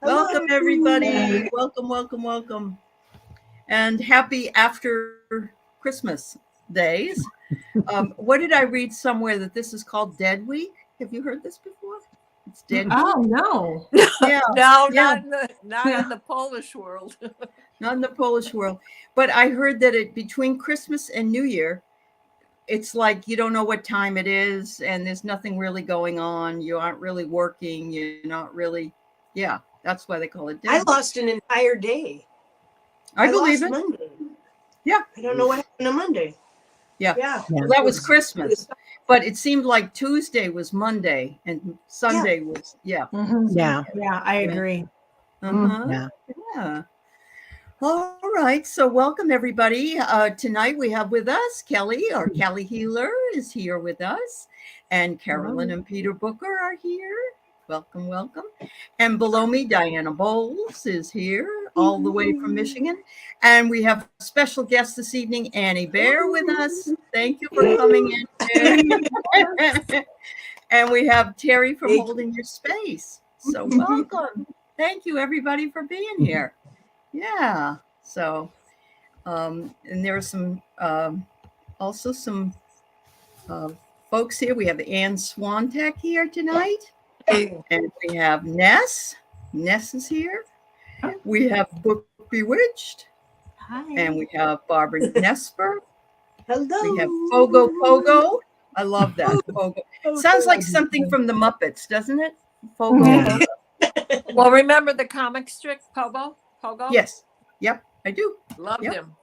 Welcome, everybody. Welcome. And happy after Christmas days. What did I read somewhere that this is called Dead Week? Have you heard this before? It's Dead Week. Oh, no. Yeah. No, Yeah. not in the Polish world. Not in the Polish world. But I heard that between Christmas and New Year, it's like you don't know what time it is and there's nothing really going on. You aren't really working. You're not really, yeah, that's why they call it Dead I Week. lost an entire day. I believe lost it. Monday. Yeah. I don't know what happened on Monday. Yeah. Well, that was Christmas. But it seemed like Tuesday was Monday and Sunday was, Mm-hmm. Yeah. Yeah, I agree. Uh-huh. Yeah. All right. So welcome, everybody. Tonight we have with us Kelly, our Calihealer, is here with us. And Carolyn and Peter Booker are here. Welcome. And below me, Diana Boles is here, all the way from Michigan. And we have a special guest this evening, AnnieBear, with us. Thank you for coming in. And we have Teri from Holding Your Space. So welcome. Thank you, everybody, for being here. Yeah. So, and there are some, also some folks here. We have Ann Swantek here tonight. And we have Ness. Ness is here. We have Book Bewitched. Hi. And we have Barbara Nesper. Hello. We have Pogo. I love that. Pogo. Sounds like something from the Muppets, doesn't it? Pogo. Yeah. Well, remember the comic strip Pogo? Yes. Yep, I do. Loved him.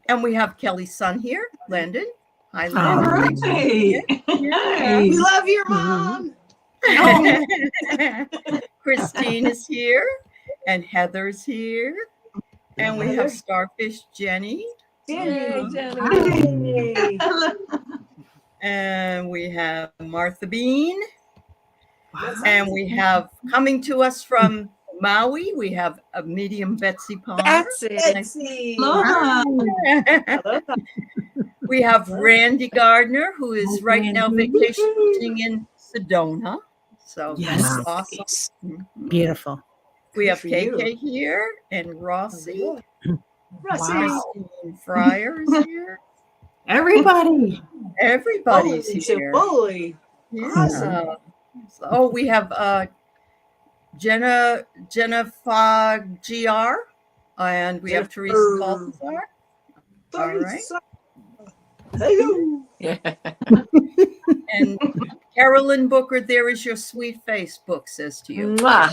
And we have Kelly's son here, Landon. Hi, All Landon. right. Yeah. We love your mom. Christine is here, and Heather's here, and we have Starfish Jenny, Yay, Jenny. and we have Martha Bean, and we have coming to us from Maui, we have a medium Betsy Palmer. That's it. Betsy. We have Randy Gardner, who is right now vacationing in Sedona. So Yes. that's awesome. Mhm. Beautiful. We have for you. KK here and Rossi. Wow. And Fryer is here. Everybody. Everybody's Holy here. Chiboli. Yeah. Awesome. Oh, we have Jenna GR, and we have Teresa Balthazar. All right. Hello. Yeah. And Carolyn Booker, there is your sweet face book says to you. Mwah.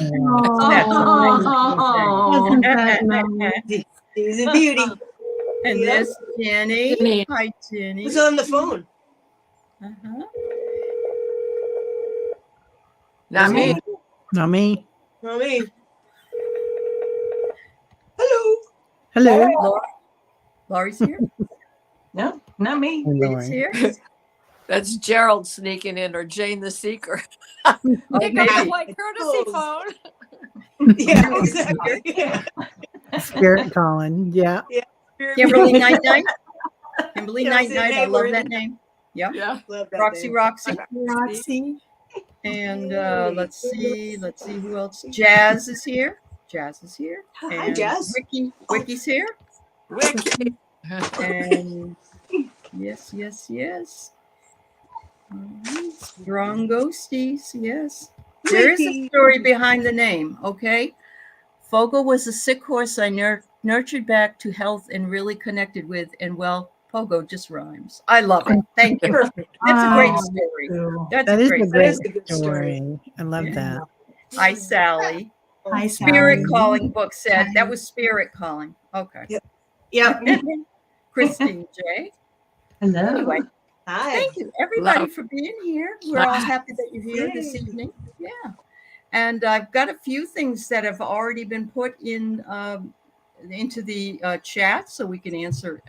She's a beauty. And there's Jenny. Jenny. Hi, Jenny. Who's on the phone? Uh-huh. Not me. Not me. Not me. Hello. Hello. Laurie's here. No, not me. It's here. That's Gerald sneaking in, or Jane the Seeker. Oh, Pick up the maybe. white courtesy phone. Yeah, exactly. Yeah. Spirit calling. Yeah. Kimberly Night. Kimberly Yeah, Night. say I name love word. that name. Yep. Yeah. Love that Roxy name. Roxy. Roxy. And let's see who else. Jazz is here. Hi, And Jazz. Wicky's here. Wiki. And yes. Strong ghosties, yes. There is a story behind the name, okay? Fogo was a sick horse I nurtured back to health and really connected with, and well, Pogo just rhymes. I love it. Thank you. Perfect. That's a great story. That's That a is great a story. great That's a good story. I love Yeah. that. Hi, Sally. Hi, Spirit Sally. Calling book said that was Spirit Calling. Okay. Yep. Christine J. Hello. Anyway, Hi. thank you everybody Love. for being here. We're all happy that you're here this evening. Yeah. And I've got a few things that have already been put in into the chat so we can answer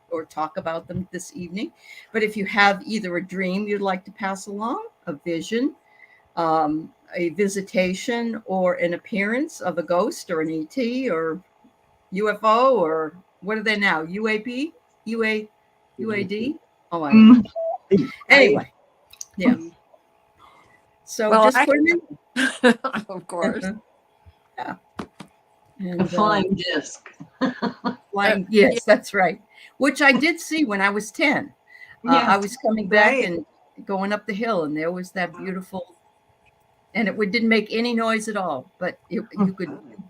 or talk about them this evening. But if you have either a dream you'd like to pass along, a vision, a visitation, or an appearance of a ghost or an ET or UFO, or what are they now? UAP? UAD? Oh, I don't know. Anyway, yeah. So Well, just put them in. of course. Yeah. A And, flying disc. flying, yes, that's right. Which I did see when I was 10. I was coming back Right. and going up the hill, and there was that beautiful, and it didn't make any noise at all, but you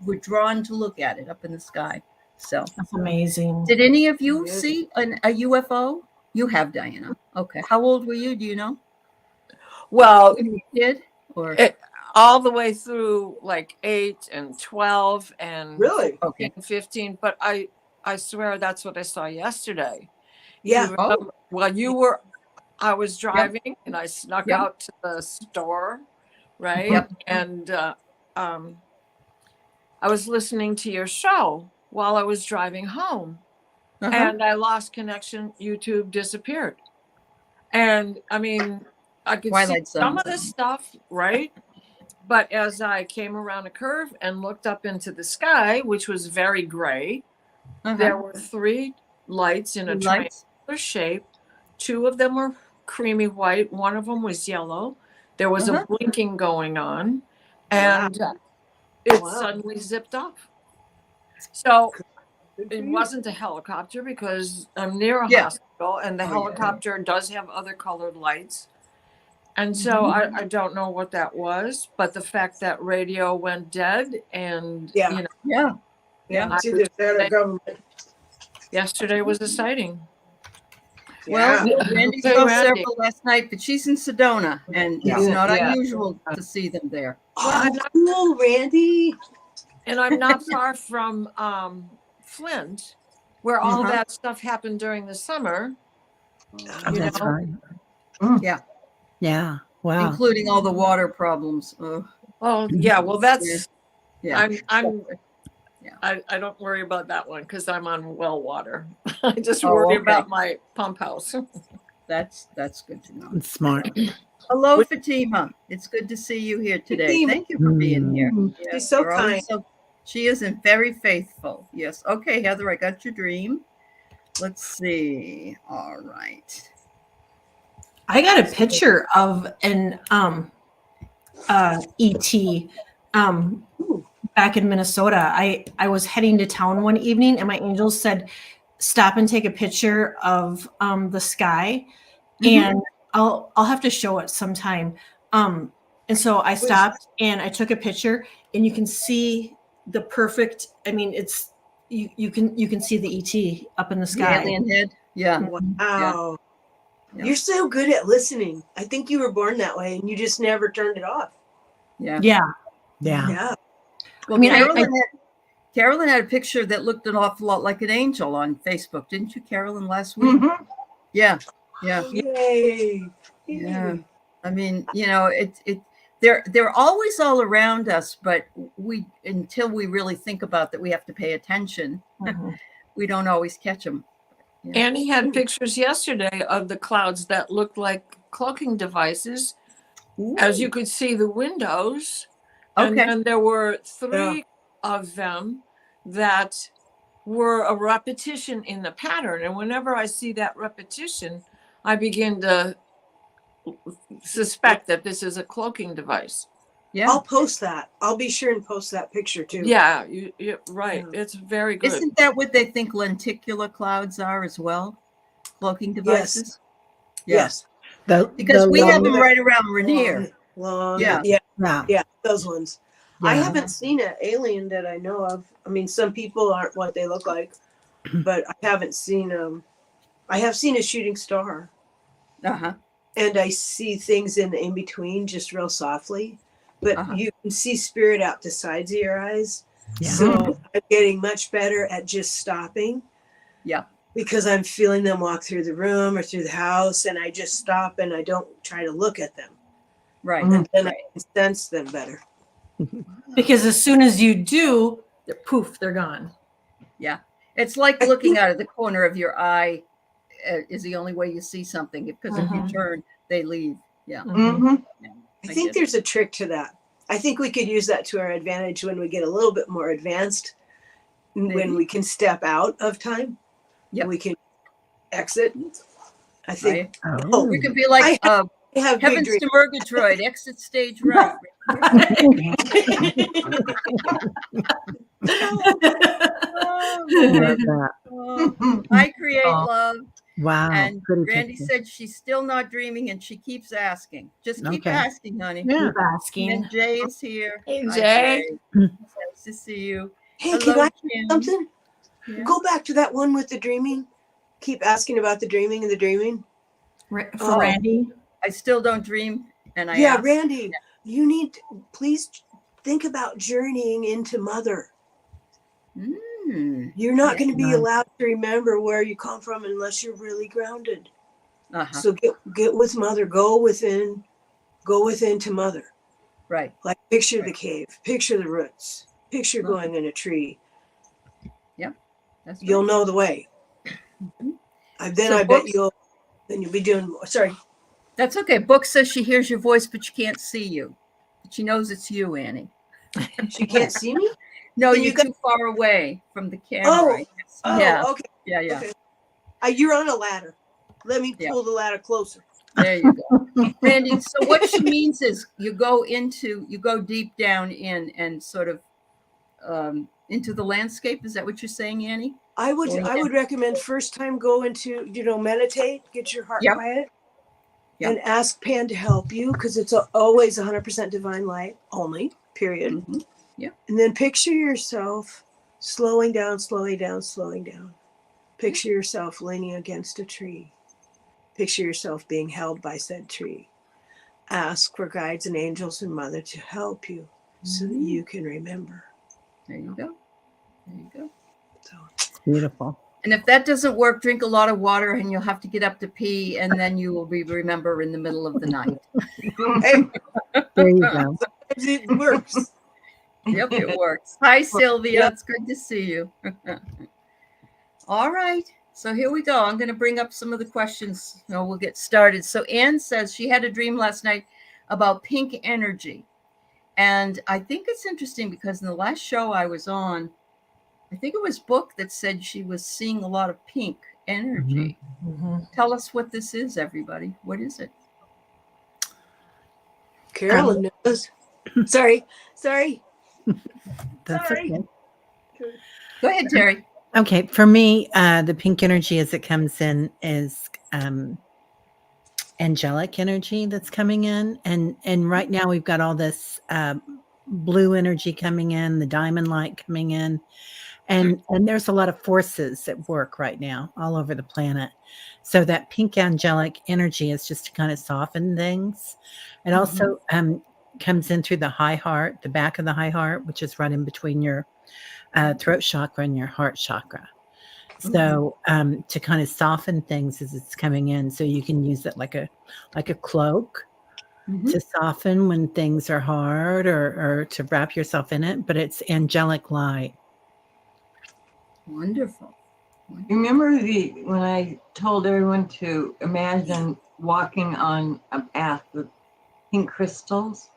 were drawn to look at it up in the sky. So, That's amazing. did any of you see a UFO? You have, Diana. Okay. How old were you? Do you know? Well, When you were a kid? Or all the way through like 8 and 12 and Really? 14, 15. But I swear that's what I saw yesterday. Yeah. You remember, well, I was driving and I snuck Yep. out to the store, right? Yep. And I was listening to your show while I was driving home. And I lost connection. YouTube disappeared. And I mean, I could Twilight see some Zone. of this stuff, right? But as I came around a curve and looked up into the sky, which was very gray, there were 3 lights in a triangular shape. 2 of them were creamy white. 1 of them was yellow. There was a blinking going on, and it suddenly zipped off. So it wasn't a helicopter because I'm near a hospital, and the helicopter does have other colored lights. And so I don't know what that was, but the fact that radio went dead and Yeah. It's either that or government. Yesterday was a sighting. Well, Yeah. Randy Hey, saw Randy. several last night, but she's in Sedona, and it's not unusual to see them there. Oh, cool, Randy. And I'm not far from Flint, where all that stuff happened during the summer. That's right. Yeah. Yeah. Wow. Including all the water problems. Ugh. Oh yeah, well that's Yeah. I don't worry about that one because I'm on well water. I just worry about my pump house. That's good to know. It's smart. Hello, Fatima. It's good to see you here today. Fatima. Thank you for being here. She's so you're always kind. She is and very faithful. Yes. Okay, Heather, I got your dream. Let's see. All right. I got a picture of an ET back in Minnesota. I was heading to town one evening and my angels said, stop and take a picture of the sky. And I'll have to show it sometime. And so I stopped and I took a picture and you can see the perfect, I mean, it's you can see the ET up in the sky. The alien head. Yeah. Wow. Yeah. You're so good at listening. I think you were born that way and you just never turned it off. Yeah. Yeah. Yeah. Well, I mean, Carolyn had a picture that looked an awful lot like an angel on Facebook, didn't you, Carolyn, last week? Yeah. Yeah. Yay. Yeah. I mean, you know, they're always all around us, but until we really think about that, we have to pay attention. We don't always catch them. Yeah. Annie had pictures yesterday of the clouds that looked like cloaking devices. Ooh. As you could see the windows. Okay. And there were 3 of them that were a repetition in the pattern. And whenever I see that repetition, I begin to suspect that this is a cloaking device. Yeah. I'll post that. I'll be sure and post that picture too. Yeah, you're right. It's very good. Isn't that what they think lenticular clouds are as well? Cloaking devices? Yes. Because we have them right around Rainier. Long. Yeah. Yeah. Those ones. Yeah. I haven't seen an alien that I know of. I mean, some people aren't what they look like, but I haven't seen I have seen a shooting star. And I see things in between just real softly. But you can see spirit out the sides of your eyes. Yeah. So I'm getting much better at just stopping. Yeah. Because I'm feeling them walk through the room or through the house, and I just stop and I don't try to look at them. Right. And then I can sense them better. Because as soon as you do, poof, they're gone. Yeah. It's like looking out of the corner of your eye is the only way you see something, because if you turn, they leave. Yeah. I think there's a trick to that. I think we could use that to our advantage when we get a little bit more advanced, when we can step out of time. Yeah. We can exit. I think. You could be like Have big Heavens dreams. to Murgatroyd, exit stage right. Love that. I create love. Wow. And Pretty Randy picture. said she's still not dreaming and she keeps asking. Just keep Okay. asking, honey. Yeah. Keep asking. And Jay is here. Hey, Hi, Jay. Nice to see you. Hey, Hello, can I Kim. something? Yeah. Go back to that one with the dreaming. Keep asking about the dreaming and the dreaming. For Randy. I still don't dream. And I Yeah, ask. Randy, you need to, please think about journeying into mother. You're not going to be Nice. allowed to remember where you come from unless you're really grounded. Uh-huh. So get with mother. Go within to mother. Right. Like picture the cave, picture the roots, picture going in a tree. Yep. That's right. You'll know the way. Mhm. Then So I bet books- you'll be doing. Sorry. That's okay. Book says she hears your voice, but she can't see you. But she knows it's you, Annie. She can't see me. No, Then you're too far away from the camera. Oh, I guess. Yeah. okay. Yeah. Yeah. Okay. You're on a ladder. Let me pull the ladder closer. There you go. Randy, so what she means is you go deep down in and sort of into the landscape. Is that what you're saying, Annie? I would recommend first time go into, meditate, get your heart quiet, and ask Pan to help you because it's always 100% divine light only, period. Mm-hmm. Yeah. And then picture yourself slowing down, slowing down, slowing down. Picture yourself leaning against a tree. Picture yourself being held by said tree. Ask for guides and angels and mother to help you so that you can remember. There you go. There you go. So Beautiful. And if that doesn't work, drink a lot of water and you'll have to get up to pee and then you will remember in the middle of the night. There you go. It works. Yep, it works. Hi, Sylvia. It's good to see you. All right. So here we go. I'm going to bring up some of the questions. We'll get started. So Anne says she had a dream last night about pink energy. And I think it's interesting because in the last show I was on, I think it was Book that said she was seeing a lot of pink energy. Mm-hmm. Tell us what this is, everybody. What is it? Carolyn knows. Sorry. That's Sorry. okay. Go ahead, Teri. Okay, for me, the pink energy as it comes in is angelic energy that's coming in, and right now we've got all this blue energy coming in, the diamond light coming in, and there's a lot of forces at work right now all over the planet. So that pink angelic energy is just to kind of soften things. It also comes in through the high heart, the back of the high heart, which is right in between your throat chakra and your heart chakra. So to kind of soften things as it's coming in, so you can use it like a cloak to soften when things are hard or to wrap yourself in it. But it's angelic light. Wonderful. Remember when I told everyone to imagine walking on a path with pink crystals?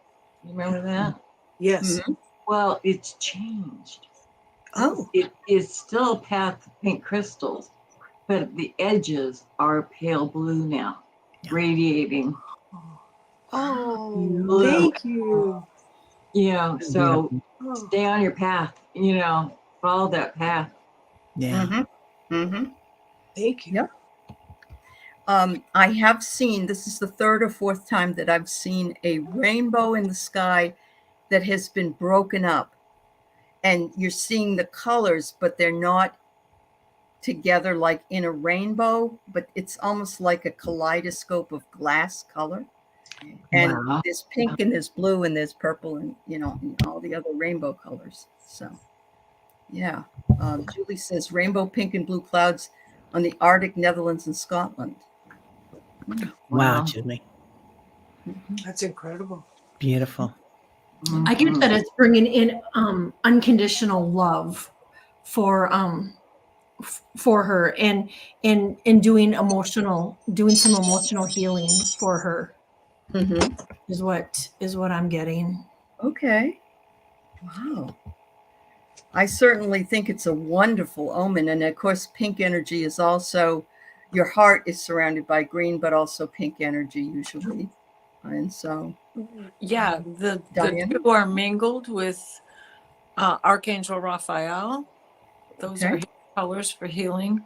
You remember that? Yes. Well, it's changed. Oh. It is still a path of pink crystals, but the edges are pale blue now, radiating. Oh, Blue. thank you. So stay on your path, follow that path. Yeah. Thank you. Yep. I have seen, this is the third or fourth time that I've seen a rainbow in the sky that has been broken up. And you're seeing the colors, but they're not together like in a rainbow, but it's almost like a kaleidoscope of glass color. And there's pink and there's blue and there's purple and, and all the other rainbow colors. So, yeah. Julie says rainbow, pink and blue clouds on the Arctic, Netherlands and Scotland. Wow, Julie. That's incredible. Beautiful. I get that it's bringing in unconditional love for her and doing some emotional healing for her is what I'm getting. Okay. Wow. I certainly think it's a wonderful omen. And of course, pink energy is also, your heart is surrounded by green, but also pink energy usually. And so, Yeah, the Diane? two are mingled with Archangel Raphael. Those Okay. are his colors for healing.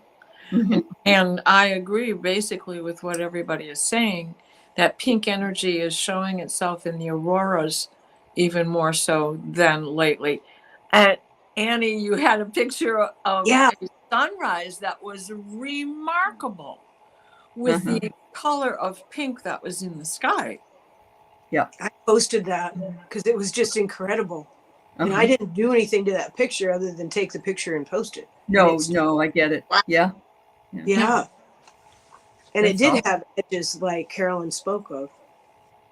Mhm. And I agree basically with what everybody is saying, that pink energy is showing itself in the auroras even more so than lately. And Annie, you had a picture of Yeah. a sunrise that was remarkable with the color of pink that was in the sky. I posted that because it was just incredible. And I Uh-huh. didn't do anything to that picture other than take the picture and post it. No, I get it. Yeah. Yeah. And it That's did awesome. have edges like Carolyn spoke of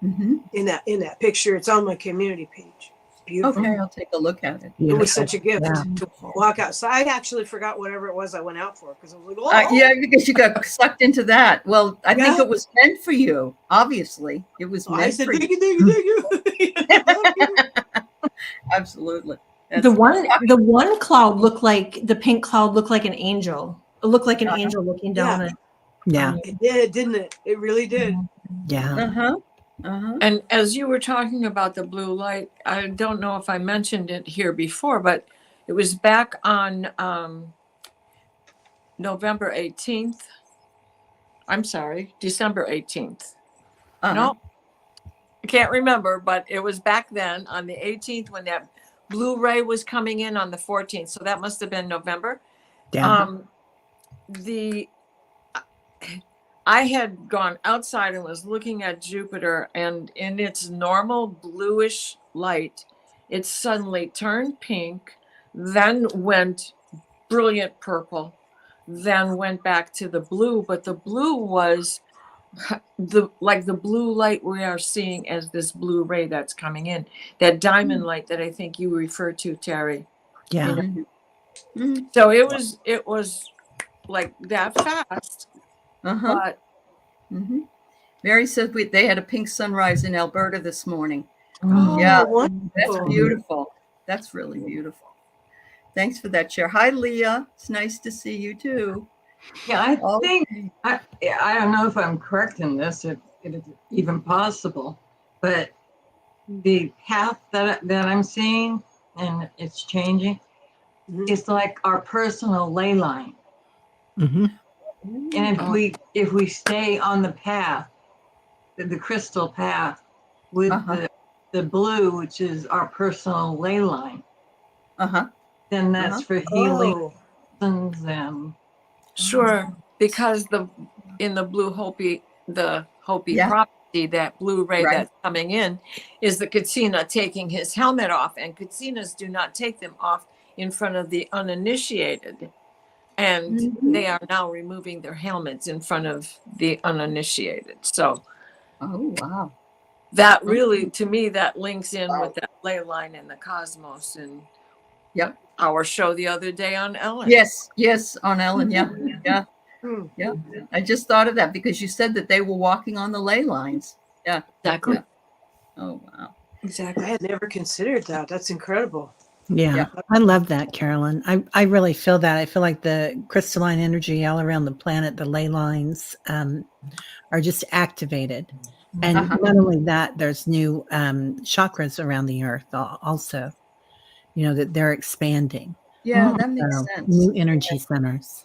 Mhm. in that picture. It's on my community page. It's beautiful. Okay, I'll take a look at it. It was such a gift Yeah. to walk outside. I actually forgot whatever it was I went out for because I was like, oh, Yeah, because you got sucked into that. Well, I think Yeah. it was meant for you. Obviously, it was meant I said, for thank you. you, thank you, thank you. Absolutely. The one cloud looked like the pink cloud looked like an angel. It looked like an angel looking down at Yeah. It did, didn't it? It really did. Yeah. And as you were talking about the blue light, I don't know if I mentioned it here before, but it was back on November 18th. I'm sorry, December 18th. No, I can't remember, but it was back then on the 18th when that blue ray was coming in on the 14th. So that must have been November. Yeah. I had gone outside and was looking at Jupiter, and in its normal bluish light, it suddenly turned pink, then went brilliant purple, then went back to the blue. But the blue was the blue light we are seeing as this blue ray that's coming in, that diamond light that I think you referred to, Teri. Yeah. You know? So it was like that fast. But Mary says they had a pink sunrise in Alberta this morning. Oh, Yeah, wonderful. that's beautiful. That's really beautiful. Thanks for that share. Hi, Leah. It's nice to see you too. Yeah, I think I don't know if I'm correct in this, if it is even possible, but the path that I'm seeing and it's changing, it's like our personal ley line. And if we stay on the path, the crystal path with the blue, which is our personal ley line, then that's for healing and sure, because in the blue Hopi prophecy, that blue ray that's coming in is the Katsina taking his helmet off, and Katsinas do not take them off in front of the uninitiated. And they are now removing their helmets in front of the uninitiated. So, that really, to me, that links in with that ley line in the cosmos and our show the other day on Ellen. Yes, on Ellen. Yeah. I just thought of that because you said that they were walking on the ley lines. Yeah, exactly. Yeah. Oh wow, exactly. I had never considered that. That's incredible. Yeah, I love that, Carolyn. I really feel that. I feel like the crystalline energy all around the planet, the ley lines are just activated. And not only that, there's new chakras around the earth also, that they're expanding. Yeah, that makes sense. New energy centers.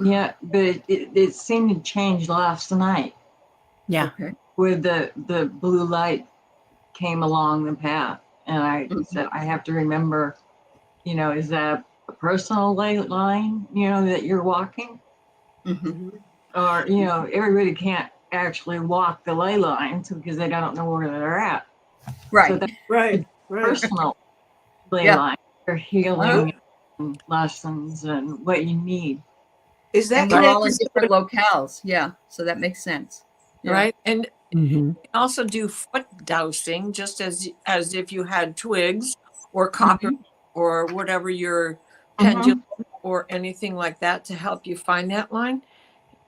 Yeah, but it seemed to change last night. Yeah. Where the blue light came along the path. And I said, I have to remember, is that a personal line, that you're walking? Or, everybody can't actually walk the ley lines because they don't know where they're at. Right. So that's right. Personal ley line for healing and lessons and what you need. Is that they're all in different locales? Yeah. So that makes sense. Yeah. Right. And also do foot dousing, just as if you had twigs or copper or whatever your pendulum or anything like that to help you find that line.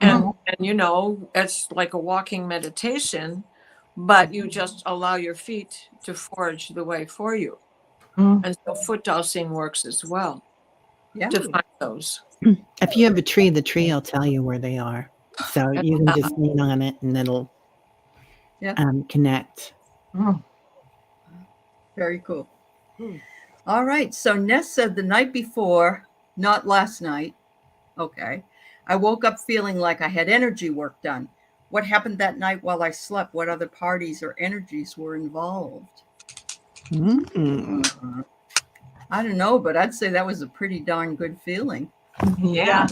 And it's like a walking meditation, but you just allow your feet to forge the way for you. And so foot dousing works as well to find those. If you have a tree, the tree will tell you where they are. So you can just lean on it and it'll connect. Mm. Very cool. Hmm. All right. So Ness said the night before, not last night. Okay. I woke up feeling like I had energy work done. What happened that night while I slept? What other parties or energies were involved? I don't know, but I'd say that was a pretty darn good feeling. Yeah.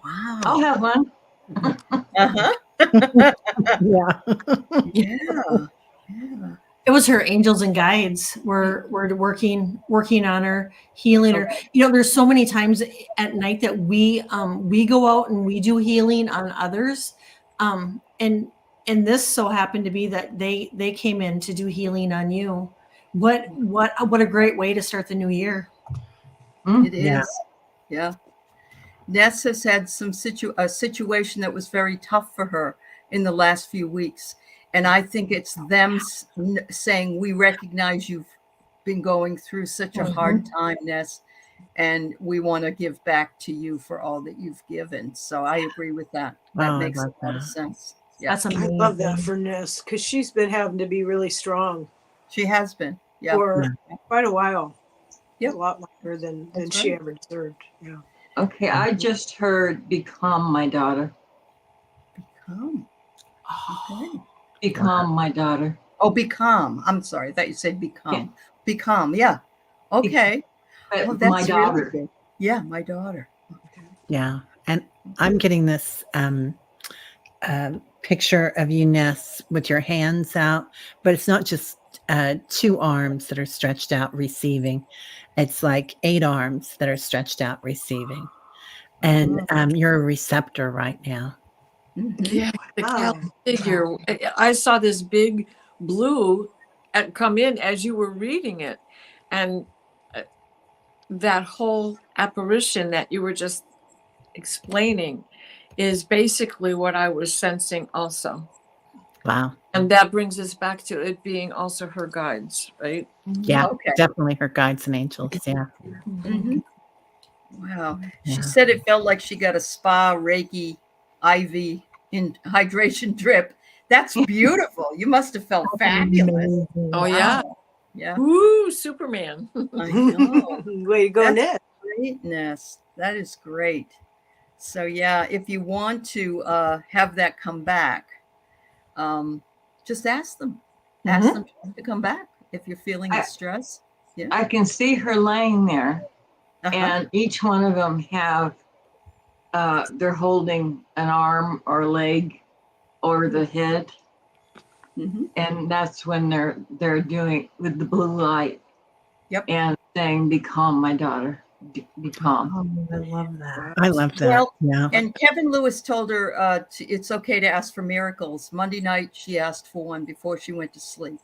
Wow. I'll have one. Uh-huh. Yeah. Yeah. Yeah. It was her angels and guides were working on her, healing her. Okay. You know, there's so many times at night that we go out and we do healing on others, and this so happened to be that they came in to do healing on you. What a great way to start the new year. It is. Yeah. Ness has had a situation that was very tough for her in the last few weeks. And I think it's them saying, we recognize you've been going through such a hard time, Ness, and we want to give back to you for all that you've given. So I agree with that. That makes a lot of sense. Yeah. That's amazing. I love that for Ness because she's been having to be really strong. She has been. Yeah. For quite a while. Yep. A lot longer than she ever deserved. Yeah. Okay, I just heard become my daughter. Become. Okay. Become my daughter. Oh, become. I'm sorry. I thought you said become. Yeah. Become. Yeah. Okay. Well, that's my daughter. Really yeah, my daughter. Okay. Yeah. And I'm getting this picture of you, Ness, with your hands out, but it's not just 2 arms that are stretched out receiving. It's like 8 arms that are stretched out receiving. And you're a receptor right now. Yeah, the figure. I saw this big blue come in as you were reading it. And that whole apparition that you were just explaining is basically what I was sensing also. Wow. And that brings us back to it being also her guides, right? Yeah, definitely her guides and angels. Yeah. Mm-hmm. Wow. She said it felt like she got a spa Reiki IV in hydration drip. That's beautiful. You must have felt fabulous. Oh, yeah. Yeah. Woo, Superman. I know. Way to go, Ness. Greatness. That is great. So, yeah, if you want to have that come back, just ask them. Ask them to come back if you're feeling the stress. Yeah. I can see her laying there, and each one of them have, they're holding an arm or leg over the head. And that's when they're doing with the blue light. Yep. And saying, become my daughter. Become. I love that. I love that. Well, yeah. And Kevin Lewis told her it's okay to ask for miracles. Monday night, she asked for one before she went to sleep.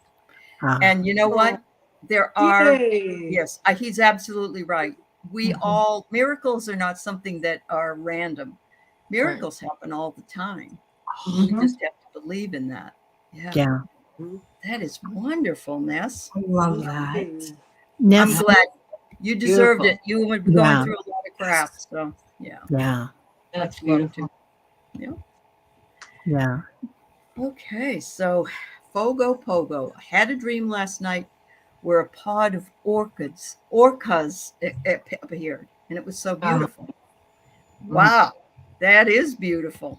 And you know what? There are, yes, he's absolutely right. We all, miracles are not something that are random. Miracles happen all the time. We just have to believe in that. Yeah. That is wonderful, Ness. I love that. Ness, I'm glad. You deserved it. You were going through a lot of crap. So, yeah. That's beautiful. Yeah. Okay. So, Fogo Pogo. I had a dream last night where a pod of orcas appeared. And it was so beautiful. Wow. That is beautiful.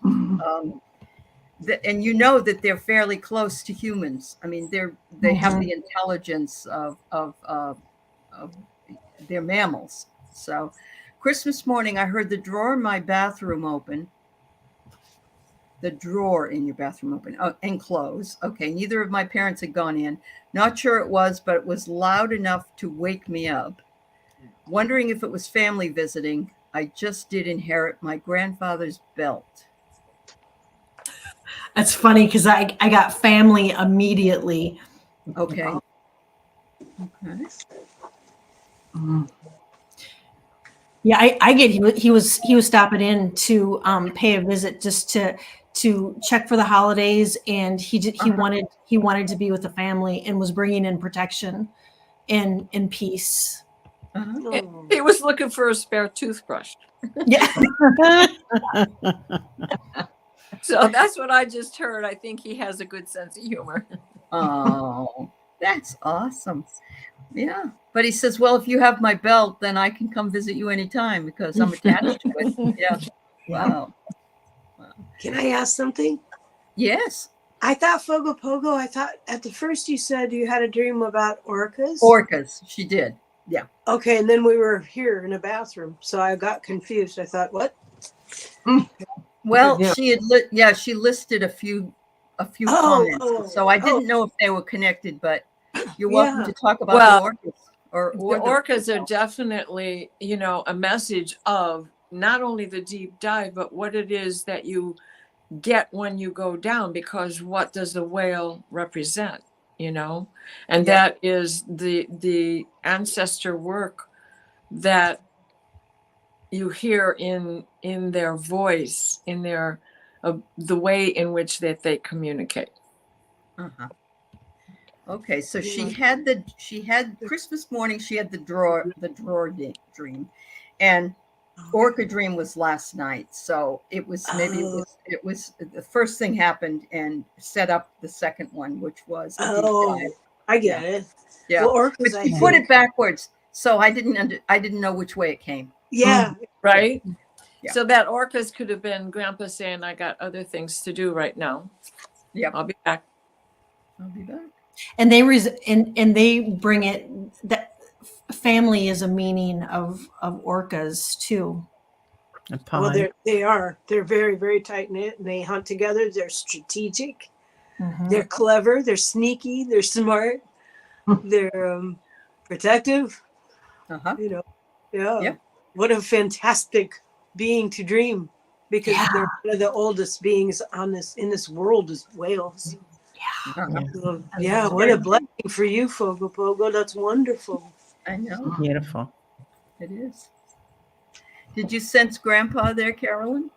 And you know that they're fairly close to humans. I mean, they have the intelligence of they're mammals. So Christmas morning, I heard the drawer in my bathroom open. The drawer in your bathroom open and close. Okay, neither of my parents had gone in. Not sure it was, but it was loud enough to wake me up. Wondering if it was family visiting. I just did inherit my grandfather's belt. That's funny because I got family immediately. Okay. Okay. Yeah, I get he was stopping in to pay a visit just to check for the holidays, and he wanted to be with the family and was bringing in protection and peace. He was looking for a spare toothbrush. Yeah. So that's what I just heard. I think he has a good sense of humor. Oh, that's awesome. Yeah. But he says, well, if you have my belt, then I can come visit you anytime because I'm attached to it. Yeah. Wow. Can I ask something? Yes. I thought Fogo Pogo, I thought at the first you said you had a dream about orcas. Orcas. She did. Yeah. Okay. And then we were here in a bathroom. So I got confused. I thought, what? Well, Yeah. she had she listed a few comments. So I didn't know if they were connected, but you're welcome to talk about the orcas. The orcas are definitely, a message of not only the deep dive, but what it is that you get when you go down, because what does the whale represent, and that is the ancestor work that you hear in their voice, in their the way in which that they communicate. Uh-huh. Okay, so she had Christmas morning, she had the drawer dream, and orca dream was last night. So it was it was the first thing happened and set up the second one, which was a deep dive. I get it. Yeah, well, orcas, but she put it backwards, so I didn't know which way it came. Yeah. Right. Yeah. So that orcas could have been Grandpa saying, I got other things to do right now. Yeah, I'll be back. And they and they bring it that family is a meaning of orcas too. Well, they're very, very tight knit, and they hunt together. They're strategic. Mm-hmm. They're clever. They're sneaky. They're smart. They're protective. Yep. What a fantastic being to dream, because they're one of the oldest beings in this world is whales. What a blessing for you, Fogo Pogo. That's wonderful. I know. Beautiful. It is. Did you sense Grandpa there, Carolyn?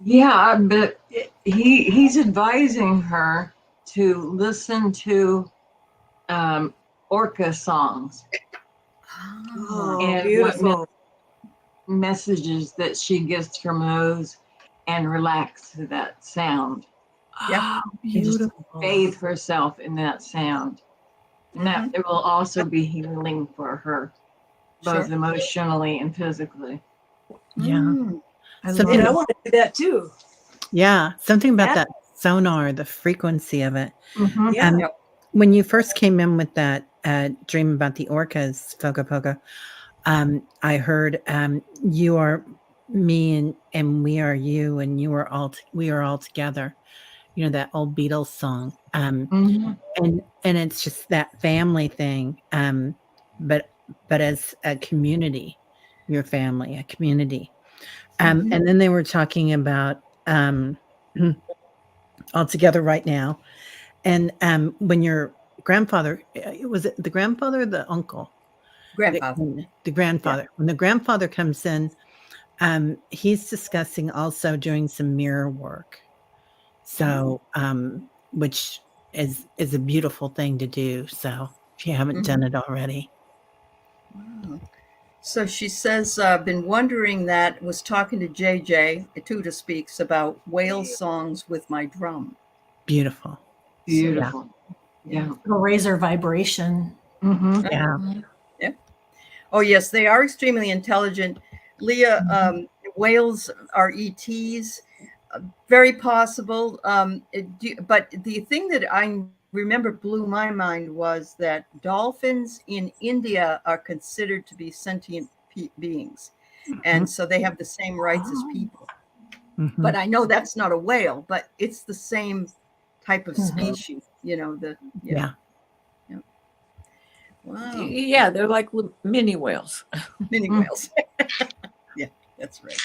Yeah, but he's advising her to listen to orca songs. Oh, and beautiful. Messages that she gets from those, and relax to that sound. Yeah, beautiful. Just bathe herself in that sound. And that it will also be healing for her, both emotionally and physically. Yeah. I want to do that too. Yeah. Something about that sonar, the frequency of it. Mm-hmm. When you first came in with that dream about the orcas, Fogo Pogo, I heard you are me and we are you, and we are all together. You know, that old Beatles song. And it's just that family thing. But as a community, your family, a community. And then they were talking about all together right now. And when your grandfather, was it the grandfather or the uncle? Grandfather. The grandfather. Yeah. When the grandfather comes in, he's discussing also doing some mirror work. So, which is a beautiful thing to do. So if you haven't done it already. Wow. So she says, been wondering that, was talking to JJ, Tuta speaks about whale songs with my drum. Beautiful. Yeah. It'll raise our vibration. Yeah. Oh, yes, they are extremely intelligent. Leah, whales are ETs. Very possible. But the thing that I remember blew my mind was that dolphins in India are considered to be sentient beings. And so they have the same rights as people. But I know that's not a whale, but it's the same type of species, Wow. Yeah, they're like mini whales. Mini whales. Yeah, that's right.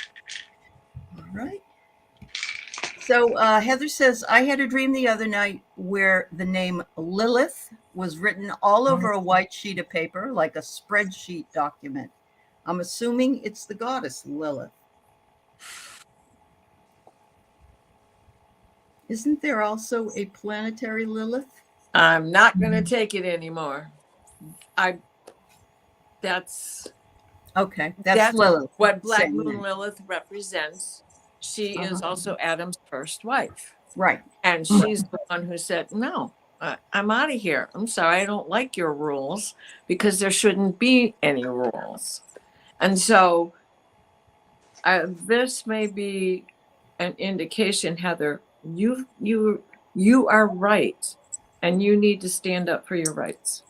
All right. So Heather says, I had a dream the other night where the name Lilith was written all over a white sheet of paper, like a spreadsheet document. I'm assuming it's the goddess Lilith. Isn't there also a planetary Lilith? I'm not going to take it anymore. That's okay. That's Lilith. What Black Moon Lilith represents. she is also Adam's first wife. Right. And she's the one who said, no, I'm out of here. I'm sorry, I don't like your rules, because there shouldn't be any rules. And so this may be an indication, Heather, you are right, and you need to stand up for your rights.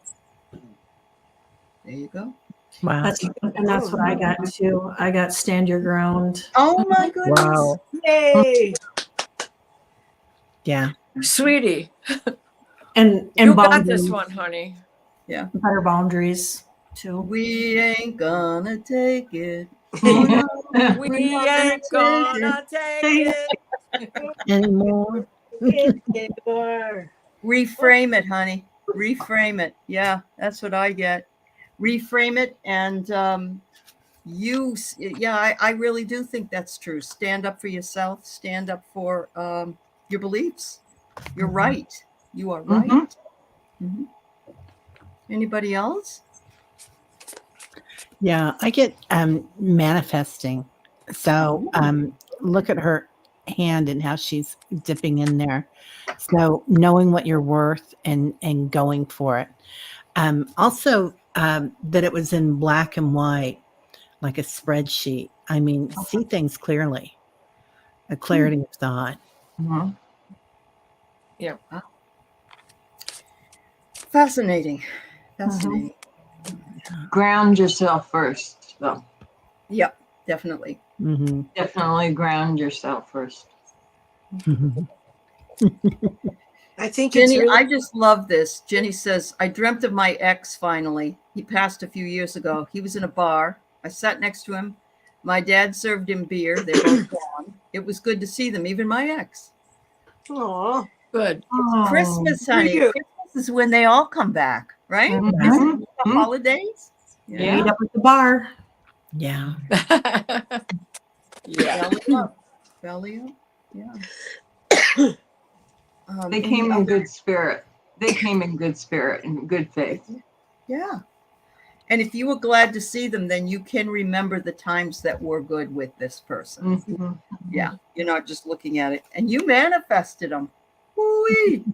There you go. Wow. That's what I got too. I got stand your ground. Oh my goodness. Wow. Yay! Yeah. Sweetie, And you got boundaries, this one, honey. better boundaries too. We ain't gonna take it. We ain't gonna take it. Anymore. Reframe it, honey. Reframe it. Yeah, that's what I get. Reframe it, and I really do think that's true. Stand up for yourself. Stand up for your beliefs. You're right. You are right. Mm-hmm. Anybody else? Yeah, I get manifesting. So look at her hand and how she's dipping in there. So knowing what you're worth and going for it. Also, that it was in black and white, like a spreadsheet. I mean, see things clearly, a clarity of thought. Mhm. Yeah. Fascinating. Fascinating. Ground yourself first, though. Yep, definitely. Mm-hmm. Definitely ground yourself first. I think it's Jenny, really I just love this. Jenny says, I dreamt of my ex finally. He passed a few years ago. He was in a bar. I sat next to him. My dad served him beer. They're both gone. It was good to see them, even my ex. Aw. Good. Christmas, honey. you. Christmas is when they all come back, right? Mhm. Isn't it the holidays? Yeah. Meet up at the bar. Yeah. Yeah. Belly up. Belly up. Yeah. They came in good spirit. They came in good spirit and good faith. Yeah. And if you were glad to see them, then you can remember the times that were good with this person. Mhm. Yeah. You're not just looking at it. And you manifested them. Woo-wee.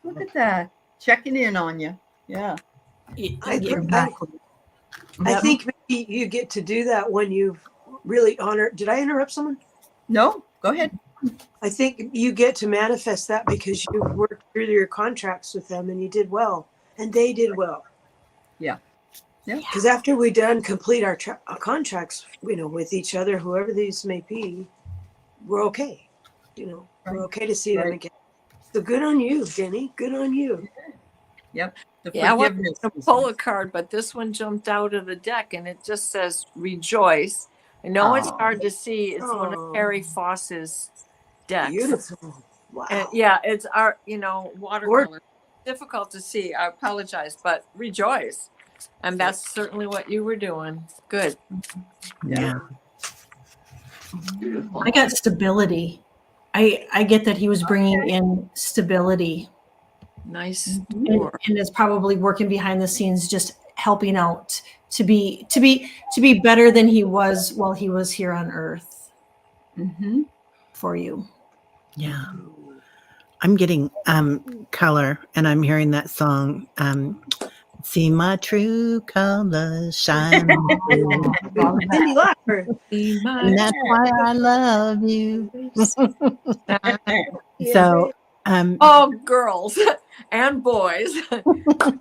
Look at that. Checking in on you. Yeah. I think maybe you get to do that when you've really honored. Did I interrupt someone? No, go ahead. I think you get to manifest that because you worked through your contracts with them and you did well, and they did well. Yeah. Yeah. Because after we complete our contracts, with each other, whoever these may be, we're okay. We're okay to see them again. So good on you, Jenny. Good on you. Yep. The Yeah, I want forgiveness. to pull a card, but this one jumped out of the deck and it just says rejoice. I know it's hard to see. It's one of Harry Foss's decks. Beautiful. Wow. And yeah, it's our, watercolor. Difficult to see. I apologize, but rejoice. And that's certainly what you were doing. Good. Yeah. Beautiful. I got stability. I get that he was bringing in stability, Nice. and is probably working behind the scenes, just helping out to be better than he was while he was here on Earth for you. Yeah. I'm getting color, and I'm hearing that song. See my true colors shine through. Cindy Lauper. And that's why I love you. So, Oh, girls and boys.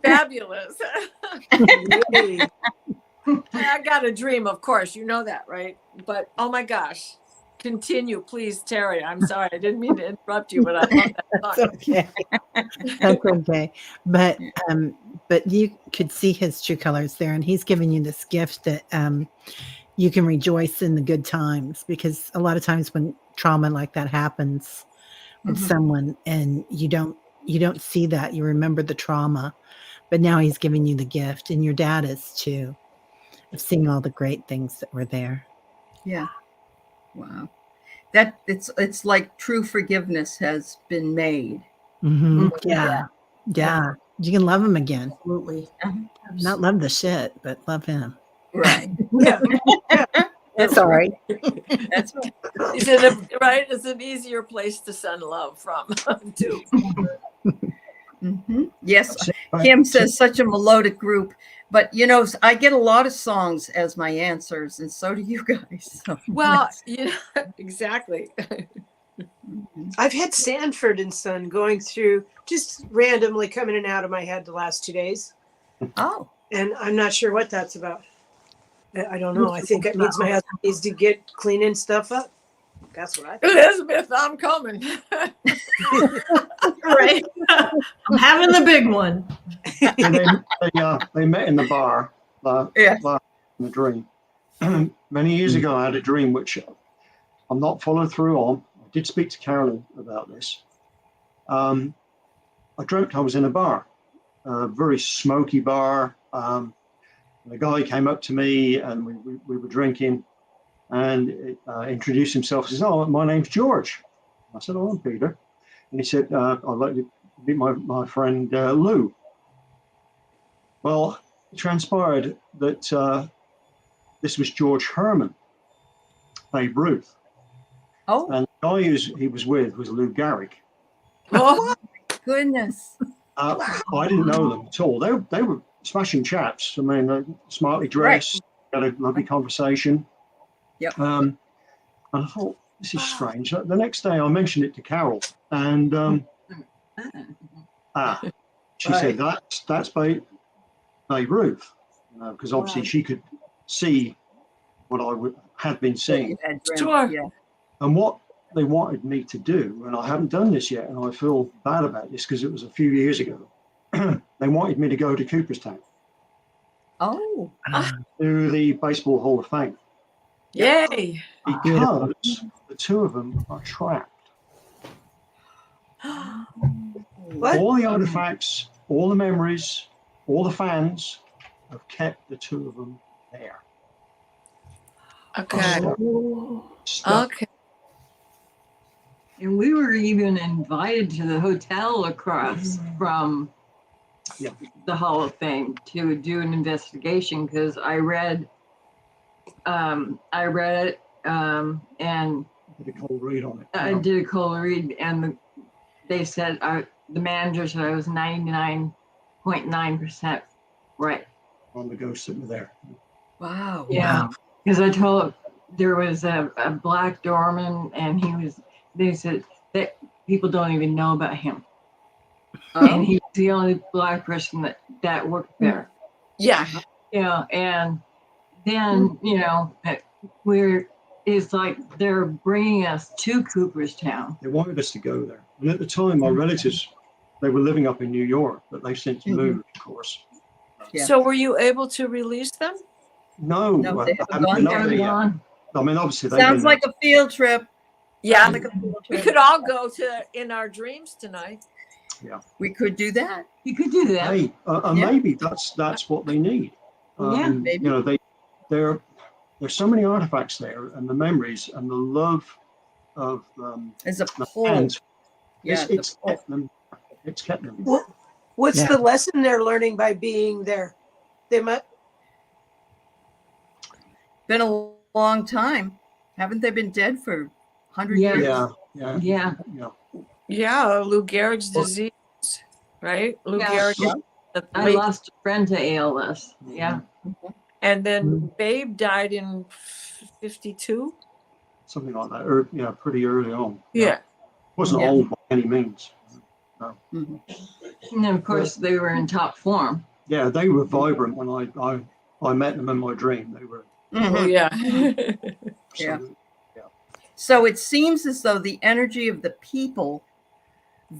Fabulous. I got a dream, of course. You know that, right? But oh my gosh. Continue, please, Teri. I'm sorry. I didn't mean to interrupt you, but I love that that's song. okay. That's okay. But you could see his true colors there, and he's giving you this gift that you can rejoice in the good times, because a lot of times when trauma like that happens with someone and you don't see that, you remember the trauma, but now he's giving you the gift, and your dad is too, of seeing all the great things that were there. Yeah. Wow. That it's like true forgiveness has been made. Yeah. You can love him again. Absolutely. Not love the shit, but love him. Right. Yeah. That's all right. That's right. Right? It's an easier place to send love from, too. Yes, Kim says such a melodic group, but you know, I get a lot of songs as my answers, and so do you guys. So. Well, yeah, exactly. I've had Sanford and Son going through, just randomly coming in and out of my head the last 2 days. Oh. And I'm not sure what that's about. I don't know. I think it means my husband needs to get cleaning stuff up. That's what I think. Elizabeth, I'm coming. Right. I'm having the big one. They met in the bar in the dream. Many years ago, I had a dream which I'm not followed through on. I did speak to Carolyn about this. I dreamt I was in a bar, a very smoky bar. The guy came up to me and we were drinking, and introduced himself. He says, "Oh, my name's George." I said, "Oh, I'm Peter." And he said, "I'd like to meet my friend Lou." Well, it transpired that this was George Herman, Babe Ruth. Oh. And the guy he was with was Lou Gehrig. Oh, goodness. I didn't know them at all. They were smashing chaps. I mean, smartly dressed, had a lovely conversation. Yep. And I thought, this is strange. The next day I mentioned it to Carol, and she said, that's Babe Ruth, because obviously she could see what I had been seeing. Sure. Yeah. And what they wanted me to do, and I haven't done this yet, and I feel bad about this because it was a few years ago, they wanted me to go to Cooperstown. Oh. To the Baseball Hall of Fame. Yay. Because the two of them are trapped. What? All the artifacts, all the memories, all the fans have kept the two of them there. Okay. Stuck. Okay. And we were even invited to the hotel across from the Hall of Fame to do an investigation, because I read it and Did a cold read on it. I did a cold read, and they said the manager said I was 99.9% right. On the ghosts that were there. Wow. Yeah, because I told there was a black doorman, and they said that people don't even know about him. And he's the only black person that worked there. Yeah. Yeah, and then, it's like they're bringing us to Cooperstown. They wanted us to go there. And at the time, my relatives, they were living up in New York, but they've since moved, of course. Yeah. So were you able to release them? No, they I haven't haven't gone been there up there yet. I mean, obviously, they've Sounds been like a field trip. Yeah. Sounds like a field We trip. could all go to in our dreams tonight. We could do that. You could do that. Hey, maybe that's what they need. maybe. You know, there's so many artifacts there, and the memories and the love of As a the pull. fans. Yeah, It's kept them. It's kept them. What's the lesson they're learning by being there? They might. Been a long time. Haven't they been dead for 100 years? Yeah. Yeah, Lou Gehrig's disease, right? Lou Gehrig. I lost a friend to ALS. Yeah. And then Babe died in 52. Something like that. Or, pretty early on. Yeah. Wasn't old by any means. No. And then, of course, they were in top form. Yeah, they were vibrant when I met them in my dream. They were. Oh, yeah. Yeah. So it seems as though the energy of the people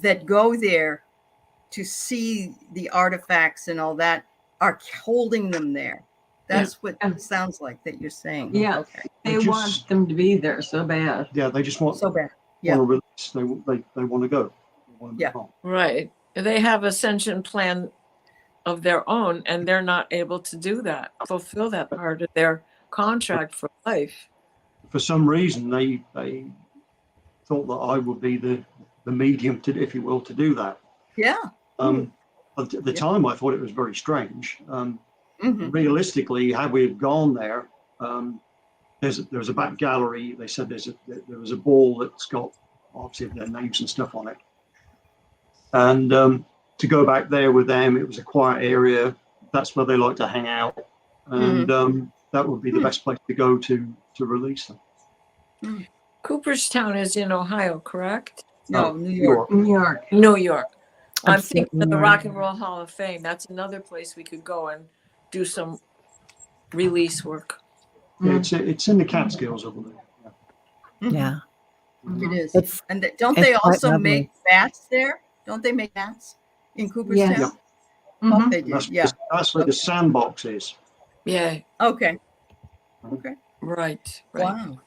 that go there to see the artifacts and all that are holding them there. That's what it sounds like that you're saying. Yeah. Okay. They want them to be there so bad. Yeah, they just want So bad. want to release. They want to go. They want to move on. Right. They have ascension plan of their own, and they're not able to do that, fulfill that part of their contract for life. For some reason, they thought that I would be the medium to, if you will, to do that. Yeah. At the time, I thought it was very strange. Realistically, had we gone there, there was a back gallery. They said there was a ball that's got obviously their names and stuff on it. And to go back there with them, it was a quiet area. That's where they like to hang out. And that would be the best place to go to release them. Cooperstown is in Ohio, correct? No, New York. New York. New York. I'm Upstate thinking of New the York. Rock and Roll Hall of Fame. That's another place we could go and do some release work. Yeah, it's in the Catskills, I believe. Yeah. It is. It's And don't it's they quite also lovely. make bats there? Don't they make bats in Cooperstown? Yes. Oh, they do. That's, Yeah. that's where the sandbox is. Yeah, Okay. Okay. right. Wow.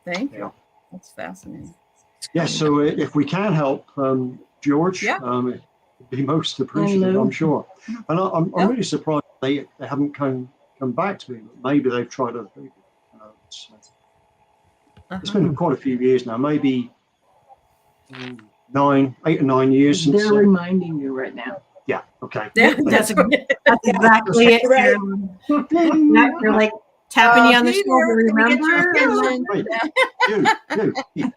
Thank you. Yeah. That's fascinating. Yes, so if we can help, George, Yeah. it'd be most appreciated, Hello. I'm sure. And I'm Yeah. really surprised they haven't come back to me. But maybe they've tried other people. It's been quite a few years now, maybe 8 or 9 years since. They're reminding you right now. Yeah. Okay. Yeah, That's what- That's exactly it. Right. Carolyn. Yeah, they're like tapping you on the Peter, shoulder. can we get your Remember? attention? You.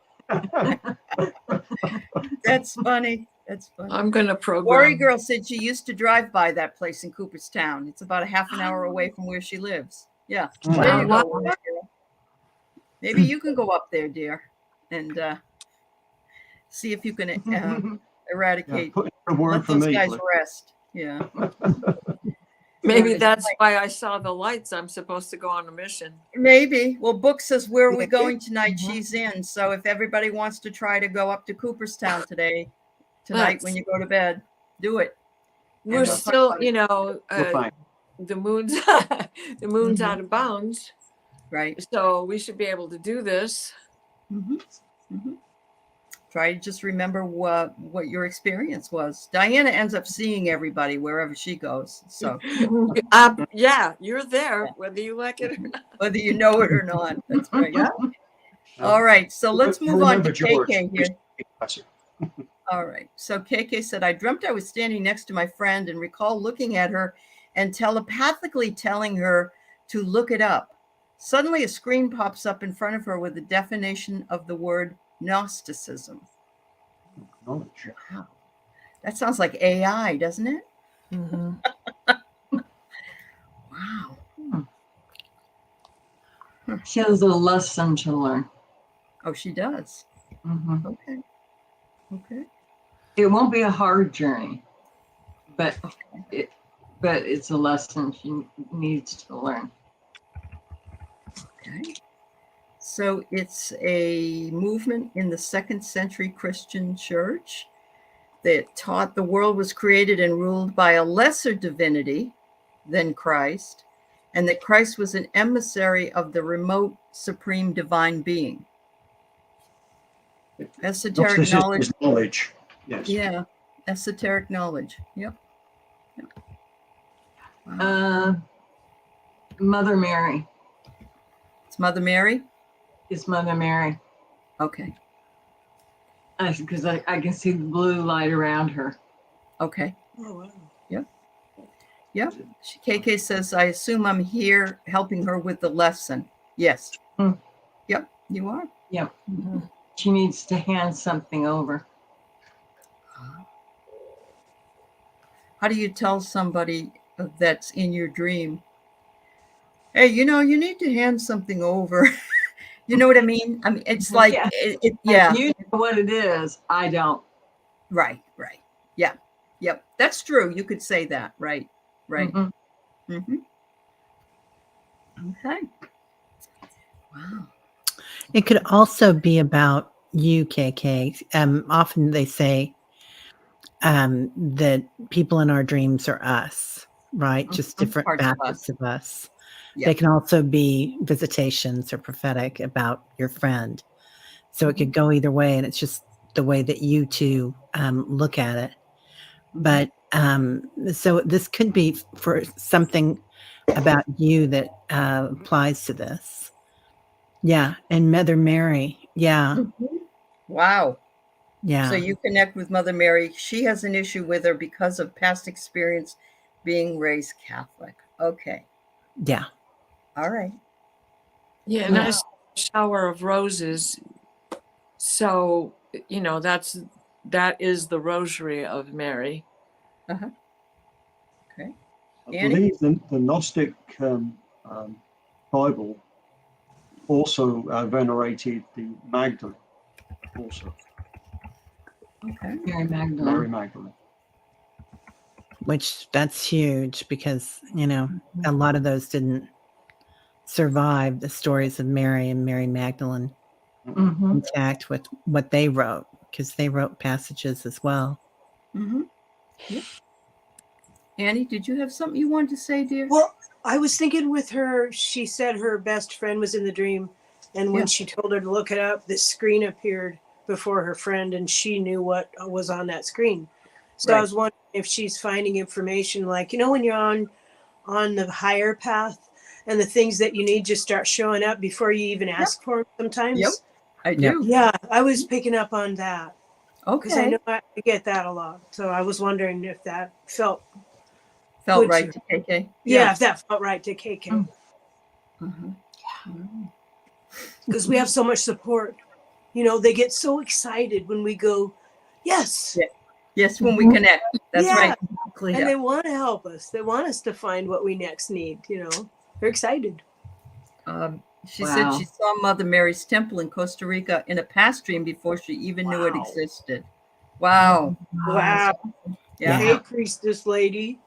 That's funny. That's funny. I'm going to Worry program. Girl said she used to drive by that place in Cooperstown. It's about a half an hour away from where she lives. Yeah. Mm. There you Wow. go, Worry Girl. Maybe you can go up there, dear, and see if you can Yeah, eradicate. put in a word Let for those me. guys please. rest. Yeah. Maybe Right. that's why I saw the lights. I'm supposed to go on a mission. Maybe. Well, Book says, where are we Maybe. going tonight? Mhm. She's in. So if everybody wants to try to go up to Cooperstown tonight when you go to bed, do it. We're we'll still, talk about We're fine. the moon's the moon's out of bounds, Right. so we should be able to do this. Try to just remember what your experience was. Diana ends up seeing everybody wherever she goes. So Yeah, you're there, whether you like it or not. whether you know it or not, that's right. Yeah. All right. So let's move on to Remember, George, KK here. that's it. All right. So KK said, I dreamt I was standing next to my friend and recall looking at her and telepathically telling her to look it up. Suddenly a screen pops up in front of her with the definition of the word Gnosticism. Knowledge. Wow. That sounds like AI, doesn't it? Mhm. Wow. She has a lesson to learn. Oh, she does. Mhm. Okay. Okay. It won't be a hard journey, but it's a lesson she needs to learn. Okay. So it's a movement in the 2nd century Christian church that taught the world was created and ruled by a lesser divinity than Christ, and that Christ was an emissary of the remote supreme divine being. Esoteric Gnosticism knowledge. is knowledge. Yes. Yeah. Esoteric knowledge. Yep. Wow. Mother Mary It's Mother Mary. is Mother Mary. Okay. Because I can see the blue light around her. Okay. Oh, wow. Yep. KK says, I assume I'm here helping her with the lesson. Yes. Hmm. Yep, you are. Yep. She needs to hand something over. How do you tell somebody that's in your dream, hey, you need to hand something over? You know what I mean? I mean, it's like, Yeah. yeah. You know what it is. I don't. Right. Yeah. Yep. That's true. You could say that. Right. Mhm. Mm-hmm. Okay. Wow. It could also be about you, KK. Often they say that people in our dreams are us, right? Just different Parts of facets of us. Yeah. They can also be visitations or prophetic about your friend. So it could go either way, and it's just the way that you two look at it. But so this could be for something about you that applies to this. Yeah. And Mother Mary. Yeah. Wow. Yeah. So you connect with Mother Mary. She has an issue with her because of past experience being raised Catholic. Okay. Yeah. All right. Yeah, and I saw a shower of roses. So, that is the rosary of Mary. Uh-huh. Okay. I Annie? believe the Gnostic Bible also venerated the Magdalene, also. Okay. Mary Magdalene. Mary Magdalene. Which that's huge because, a lot of those didn't survive the stories of Mary and Mary Magdalene intact with what they wrote, because they wrote passages as well. Mm-hmm. Yep. Annie, did you have something you wanted to say, dear? Well, I was thinking with her, she said her best friend was in the dream. And when she told her to look it up, this screen appeared before her friend and she knew what was on that screen. So I was wondering if she's finding information like, when you're on the higher path and the things that you need just start showing up before you even ask for them sometimes. Yep, I do. Yeah, I was picking up on that. Okay. Because I know I get that a lot. So I was wondering if that felt right to KK. Yeah, if that felt right to KK. Because we have so much support. They get so excited when we go, yes. Yeah. Yes, when we connect. That's right. Exactly. And they want to help us. They want us to find what we next need. They're excited. She said she saw Mother Mary's temple in Costa Rica in a past dream before she even knew it existed. Wow. Wow. Yeah. Hey, priestess lady.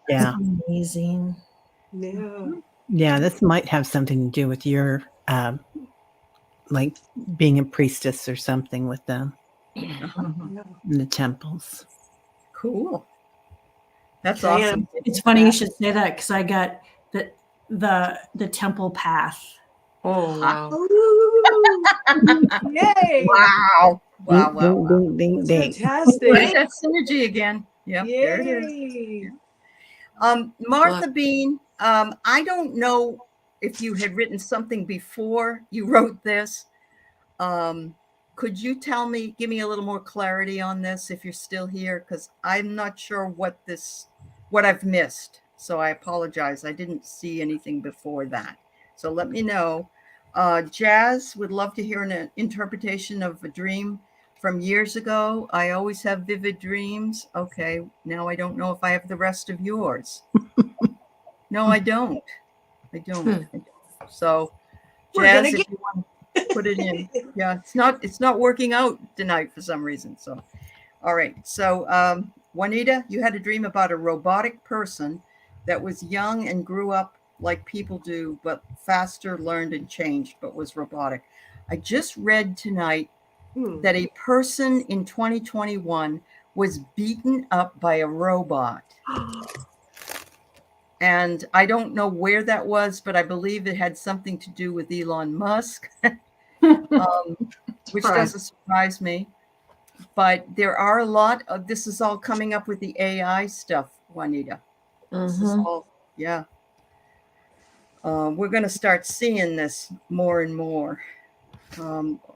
Yeah. Amazing. Yeah. Yeah, this might have something to do with your like being a priestess or something with them in the temples. Cool. That's awesome. It's funny you should say that because I got the temple path. Oh, wow. Yay. Wow. Ding, fantastic. Right, that synergy again. Yep, Yay. there it is. Martha Bean, I don't know if you had written something before you wrote this. Could you give me a little more clarity on this if you're still here? Because I'm not sure what I've missed. So I apologize. I didn't see anything before that. So let me know. Jazz would love to hear an interpretation of a dream from years ago. I always have vivid dreams. Okay, now I don't know if I have the rest of yours. No, I don't. So, Jazz, if you want to put it in. Yeah, it's not working out tonight for some reason. So, all right. So, Juanita, you had a dream about a robotic person that was young and grew up like people do, but faster, learned and changed, but was robotic. I just read tonight that a person in 2021 was beaten up by a robot. And I don't know where that was, but I believe it had something to do with Elon Musk, which doesn't surprise me. But there are a lot of, this is all coming up with the AI stuff, Juanita. This is all, we're going to start seeing this more and more.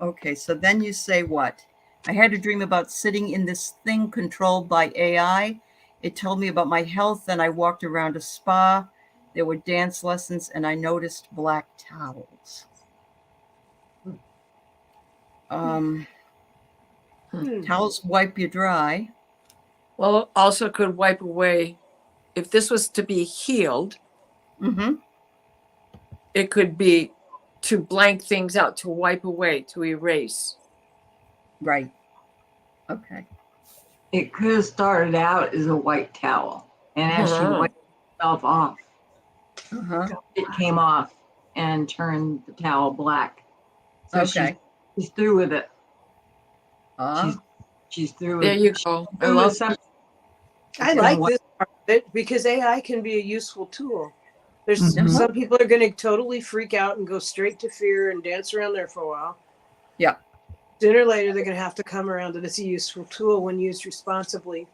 Okay, so then you say what? I had a dream about sitting in this thing controlled by AI. It told me about my health, and I walked around a spa. There were dance lessons, and I noticed black towels. Towels wipe you dry. Well, also could wipe away. If this was to be healed, it could be to blank things out, to wipe away, to erase. Right. Okay. It could have started out as a white towel, and as she wiped herself off, it came off and turned the towel black. So she's through with it. She's through with it. There you go. I like this part of it because AI can be a useful tool. There's some people are going to totally freak out and go straight to fear and dance around there for a while. Yeah. Sooner or later, they're going to have to come around that it's a useful tool when used responsibly.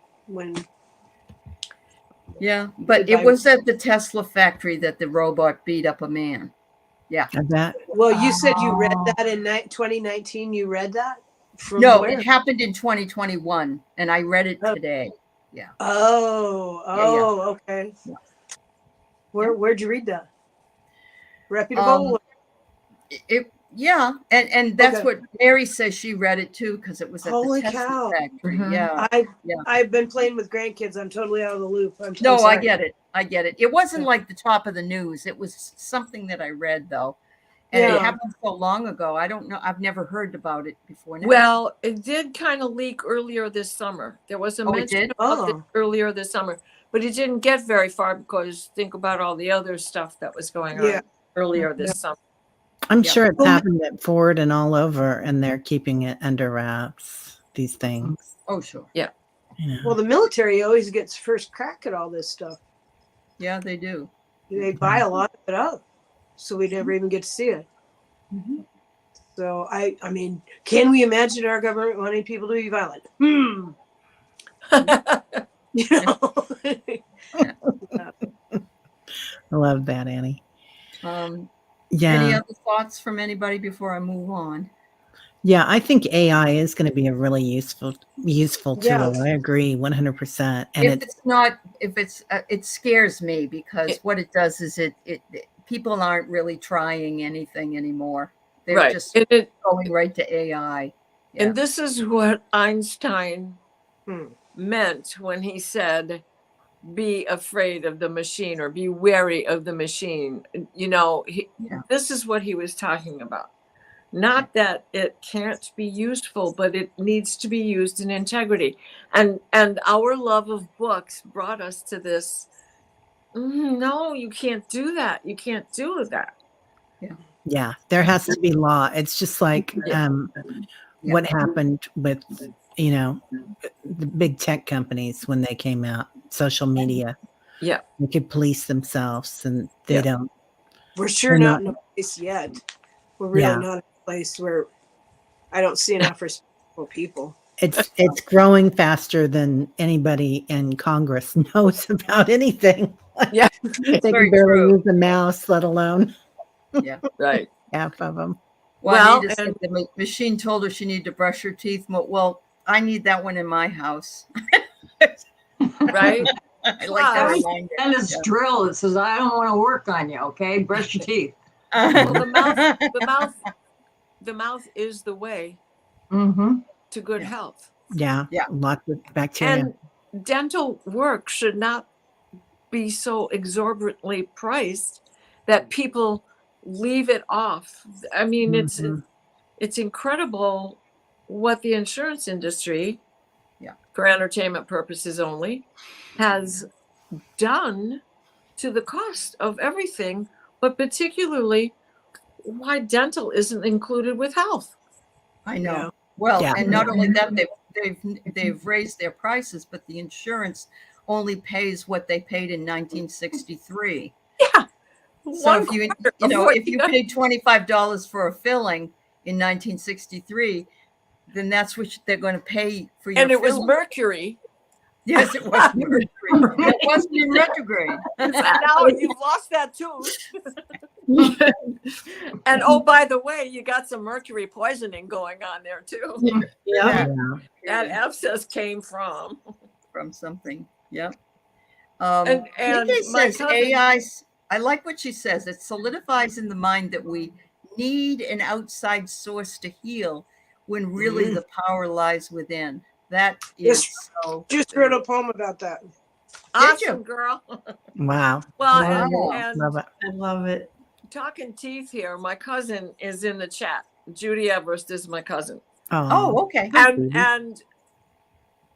Yeah, but it was at the Tesla factory that the robot beat up a man. Yeah. Well, you said you read that in 2019. You read that? No, where? It happened in 2021, and I read it today. Yeah. Okay. Yeah. Where'd you read that? Reputable? Yeah, and that's Okay. what Mary says. She read it too because it was at Holy the Tesla cow. factory. Mhm. Yeah. I've been playing with grandkids. I'm totally out of the loop. I'm No, I sorry. get it. I get it. It wasn't Yeah. like the top of the news. It was something that I read though. And it Yeah. happened so long ago. I don't know. I've never heard about it before now. Well, it did kind of leak earlier this summer. There was a Oh, it mention did? of it Oh. earlier this summer, but it didn't get very far because think about all the other stuff that was going Yeah. on earlier this summer. I'm Yeah. sure it's Well, happened at Ford and all over, and they're keeping it under wraps, these things. Oh, sure. You know. Well, the military always gets first crack at all this stuff. Yeah, they do. They buy a lot of it up, so we never even get to see it. Mhm. So I mean, can we imagine our government wanting people to be violent? You know. I love that, Annie. Any Yeah. other thoughts from anybody before I move on? Yeah, I think AI is going to be a really useful Yeah. tool. I agree 100%. And It scares me because what it does is it people aren't really trying anything anymore. They're Right. just And going right to AI. Yeah. and this is what Einstein Hmm. meant when he said, be afraid of the machine or be wary of the machine. You know, Yeah. this is what he was talking about. Not that it can't be useful, but it needs to be used in integrity. And our love of books brought us to this. No, you can't do that. You can't do that. yeah, there has to be law. It's just like what happened with, the big tech companies when they came out, social media. Yeah. They could police themselves, and they Yeah. don't. We're sure They're not not- in a place yet. We're really Yeah. not in a place where I don't see enough responsible people. It's growing faster than anybody in Congress knows about anything. Yeah. They very can barely true. use a mouse, let alone Yeah. Right. half of them. Well, Well, Anita said the machine told her she needed to brush her teeth more. Well, I need that one in my house. Right. I like that Plus, reminder. And it's drill that says, I don't want to work on you. Okay. Brush your teeth. Well, the mouth is the way Mm-hmm. to good health. Yeah. Yeah. Lots of bacteria. And dental work should not be so exorbitantly priced that people leave it off. I mean, Mhm. it's incredible what the insurance industry, for entertainment purposes only, has done to the cost of everything, but particularly why dental isn't included with health. I know. Yeah. Well, Yeah. and not only that, they've raised their prices, but the insurance only pays what they paid in 1963. Yeah. So if if you paid paid $25 for a filling in 1963, then that's what they're going to pay for your. and it was filling. Mercury. Yes, it was Mercury. It wasn't in retrograde. Now you've lost that tooth. And oh, by the way, you got some mercury poisoning going on there too. Yeah. That abscess came from something. Yeah. and PK my says cousin, AI. I like what she says. It solidifies in the mind that we need an outside source to heal, when really the power lies within. That is so. Just wrote a poem about that. awesome girl. Wow. Well, Wow. and Love it. I love it. talking teeth here. My cousin is in the chat. Judy Everest is my cousin, Oh, okay. and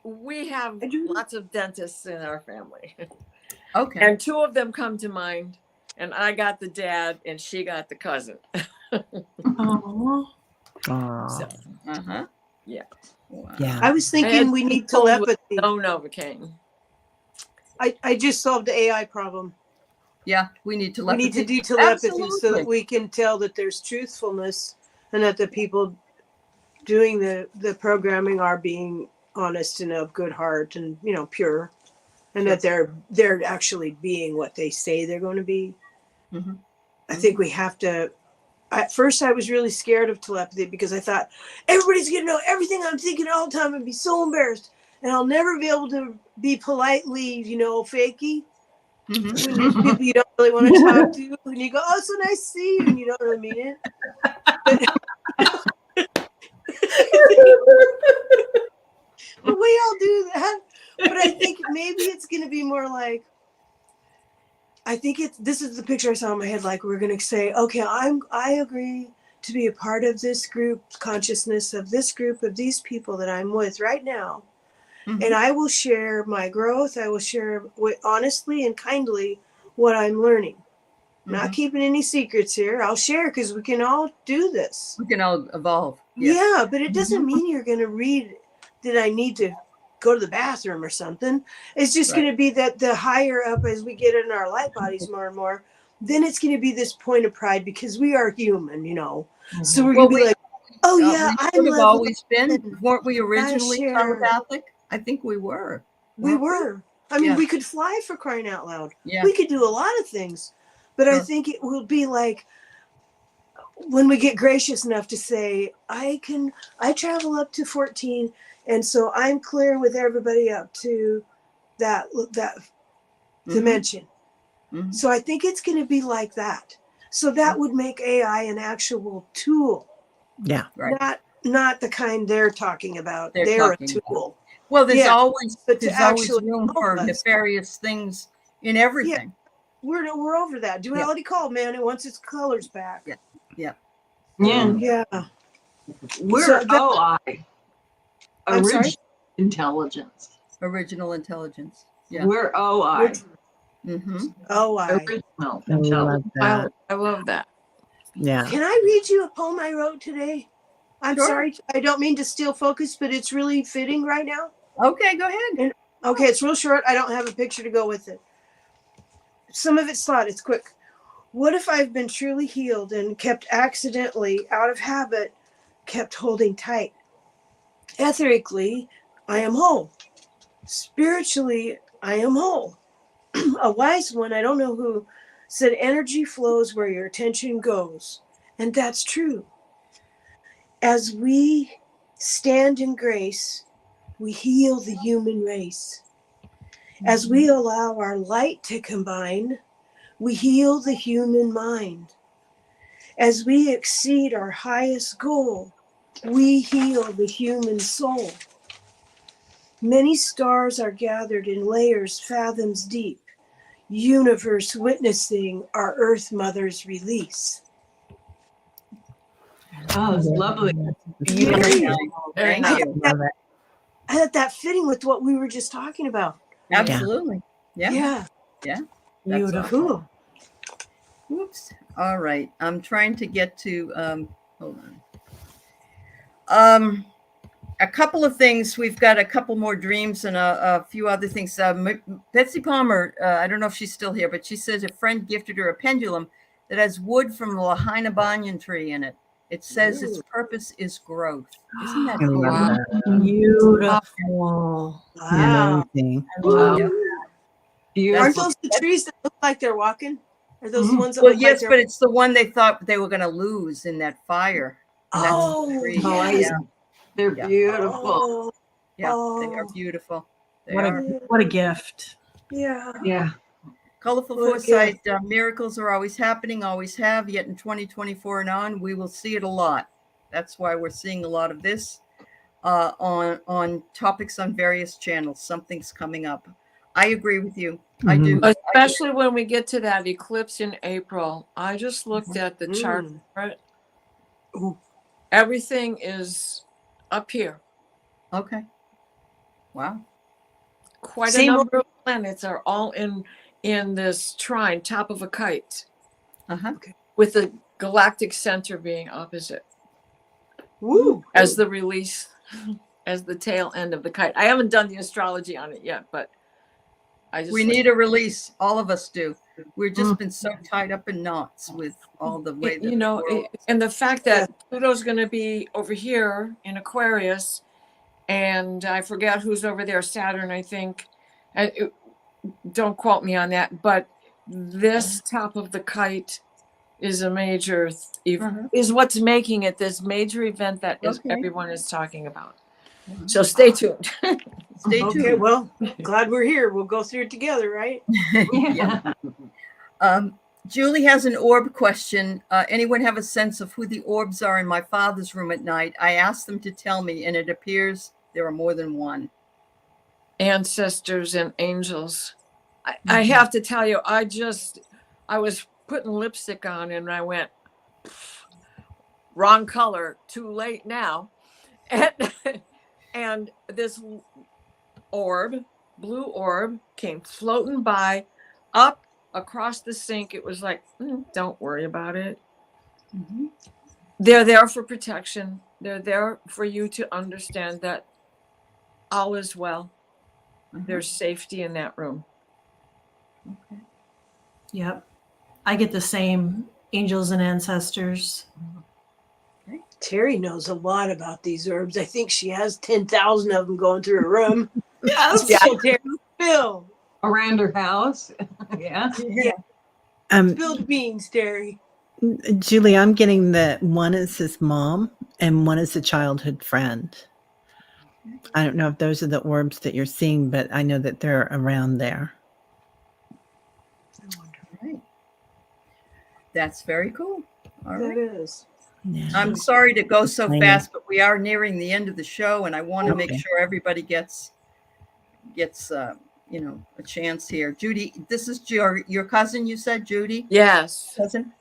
we have lots of dentists in our family. Okay. And two of them come to mind, and I got the dad, and she got the cousin. Oh, So, Uh-huh. yeah. Wow. Yeah. I was I had thinking we been need told with telepathy. no Novocaine. I just solved the AI problem. Yeah, we need We telepathy. need to do telepathy so Absolutely. that we can tell that there's truthfulness and that the people doing the programming are being honest and of good heart and pure, and that they're actually being what they say they're going to be. Mhm. I think we have to. At first, I was really scared of telepathy because I thought everybody's going to know everything I'm thinking all the time and be so embarrassed, and I'll never be able to be politely, fakey. Mhm. When there's people you don't really want to talk to, and you go, "Oh, so nice to see you," and you don't really mean it. But we all do that. But I think maybe it's going to be more like, this is the picture I saw in my head. Like, we're going to say, okay, I agree to be a part of this group consciousness of this group of these people that I'm with right now. Mhm. And I will share my growth. I will share honestly and kindly what I'm learning. Not keeping any secrets here. I'll share because we can all do this. We can all evolve. Yeah, but it doesn't mean you're going to read that I need to go to the bathroom or something. It's just going to be that the higher up as we get in our light bodies more and more, then it's going to be this point of pride because we are human, you know. So we're going to be like, oh yeah, we have always been. Weren't we originally telepathic? I think we were. We were. I mean, we could fly, for crying out loud. Yeah. We could do a lot of things. But I think it will be like when we get gracious enough to say, I travel up to 14, and so I'm clear with everybody up to that dimension. Mm-hmm. So I think it's going to be like that. So that would make AI an actual tool. Yeah. Right. Not the kind they're talking about. They're a tool. Well, there's always room for nefarious things in everything. Yeah. We're over that. Duality called, man. It wants its colors back. Yeah. We're OI. Original intelligence. Original intelligence. Yeah. We're OI. OI. Original intelligence. I love that. Yeah. Can I read you a poem I wrote today? I'm sorry. I don't mean to steal focus, but it's really fitting right now. Okay, go ahead. Okay, it's real short. I don't have a picture to go with it. Some of it's thought. It's quick. What if I've been truly healed and kept accidentally, out of habit, kept holding tight? Ethically, I am whole. Spiritually, I am whole. A wise one, I don't know who, said energy flows where your attention goes. And that's true. As we stand in grace, we heal the human race. As we allow our light to combine, we heal the human mind. As we exceed our highest goal, we heal the human soul. Many stars are gathered in layers fathoms deep, universe witnessing our Earth Mother's release. Oh, it's lovely. Thank you. I thought that fitting with what we were just talking about. Absolutely. Yeah. Beautiful. Whoops. All right. I'm trying to get to hold on. A couple of things. We've got a couple more dreams and a few other things. Betsy Palmer, I don't know if she's still here, but she says a friend gifted her a pendulum that has wood from the Lahaina banyan tree in it. It says its purpose is growth. Isn't that cool? Wow. Beautiful. Wow. Aren't those the trees that look like they're walking? Are those the ones that look like but it's the one they thought they were going to lose in that fire. They're beautiful. They are beautiful. What a gift. Yeah. Colorful foresight, miracles are always happening, always have, yet in 2024 and on, we will see it a lot. That's why we're seeing a lot of this on topics on various channels. Something's coming up. I agree with you. I do. Especially when we get to that eclipse in April. I just looked at the chart. Right? Everything is up here. Okay. Wow. Quite a number of planets are all in this trine, top of a kite, with the galactic center being opposite. As the release, as the tail end of the kite. I haven't done the astrology on it yet, but we need a release. All of us do. We've just been so tied up in knots with all the way that and the fact that Pluto's going to be over here in Aquarius, and I forget who's over there, Saturn, I think. Don't quote me on that, but this top of the kite is a major is what's making it this major event that everyone is talking about. So stay tuned. Stay tuned. Okay, well, glad we're here. We'll go through it together, right? Yeah. Julie has an orb question. Anyone have a sense of who the orbs are in my father's room at night? I asked them to tell me, and it appears there are more than one. Ancestors and angels. I have to tell you, I was putting lipstick on and I went, wrong color, too late now. And this orb, blue orb, came floating by up across the sink. It was like, don't worry about it. Mm-hmm. They're there for protection. They're there for you to understand that all is well. Mm-hmm. There's safety in that room. Okay. Yep. I get the same, angels and ancestors. Okay. Teri knows a lot about these herbs. I think she has 10,000 of them going through her room. Yes. Yeah. Teri, Bill. Around her house. Yeah. Spilled beans, Teri. Julie, I'm getting that one is his mom and one is a childhood friend. I don't know if those are the orbs that you're seeing, but I know that they're around there. Right. That's very cool. All right. That is. Yeah. I'm sorry to go so fast, but we are nearing the end of the show, and I want to make sure everybody gets a chance here. Judy, this is your cousin, you said, Judy? Yes. Cousin?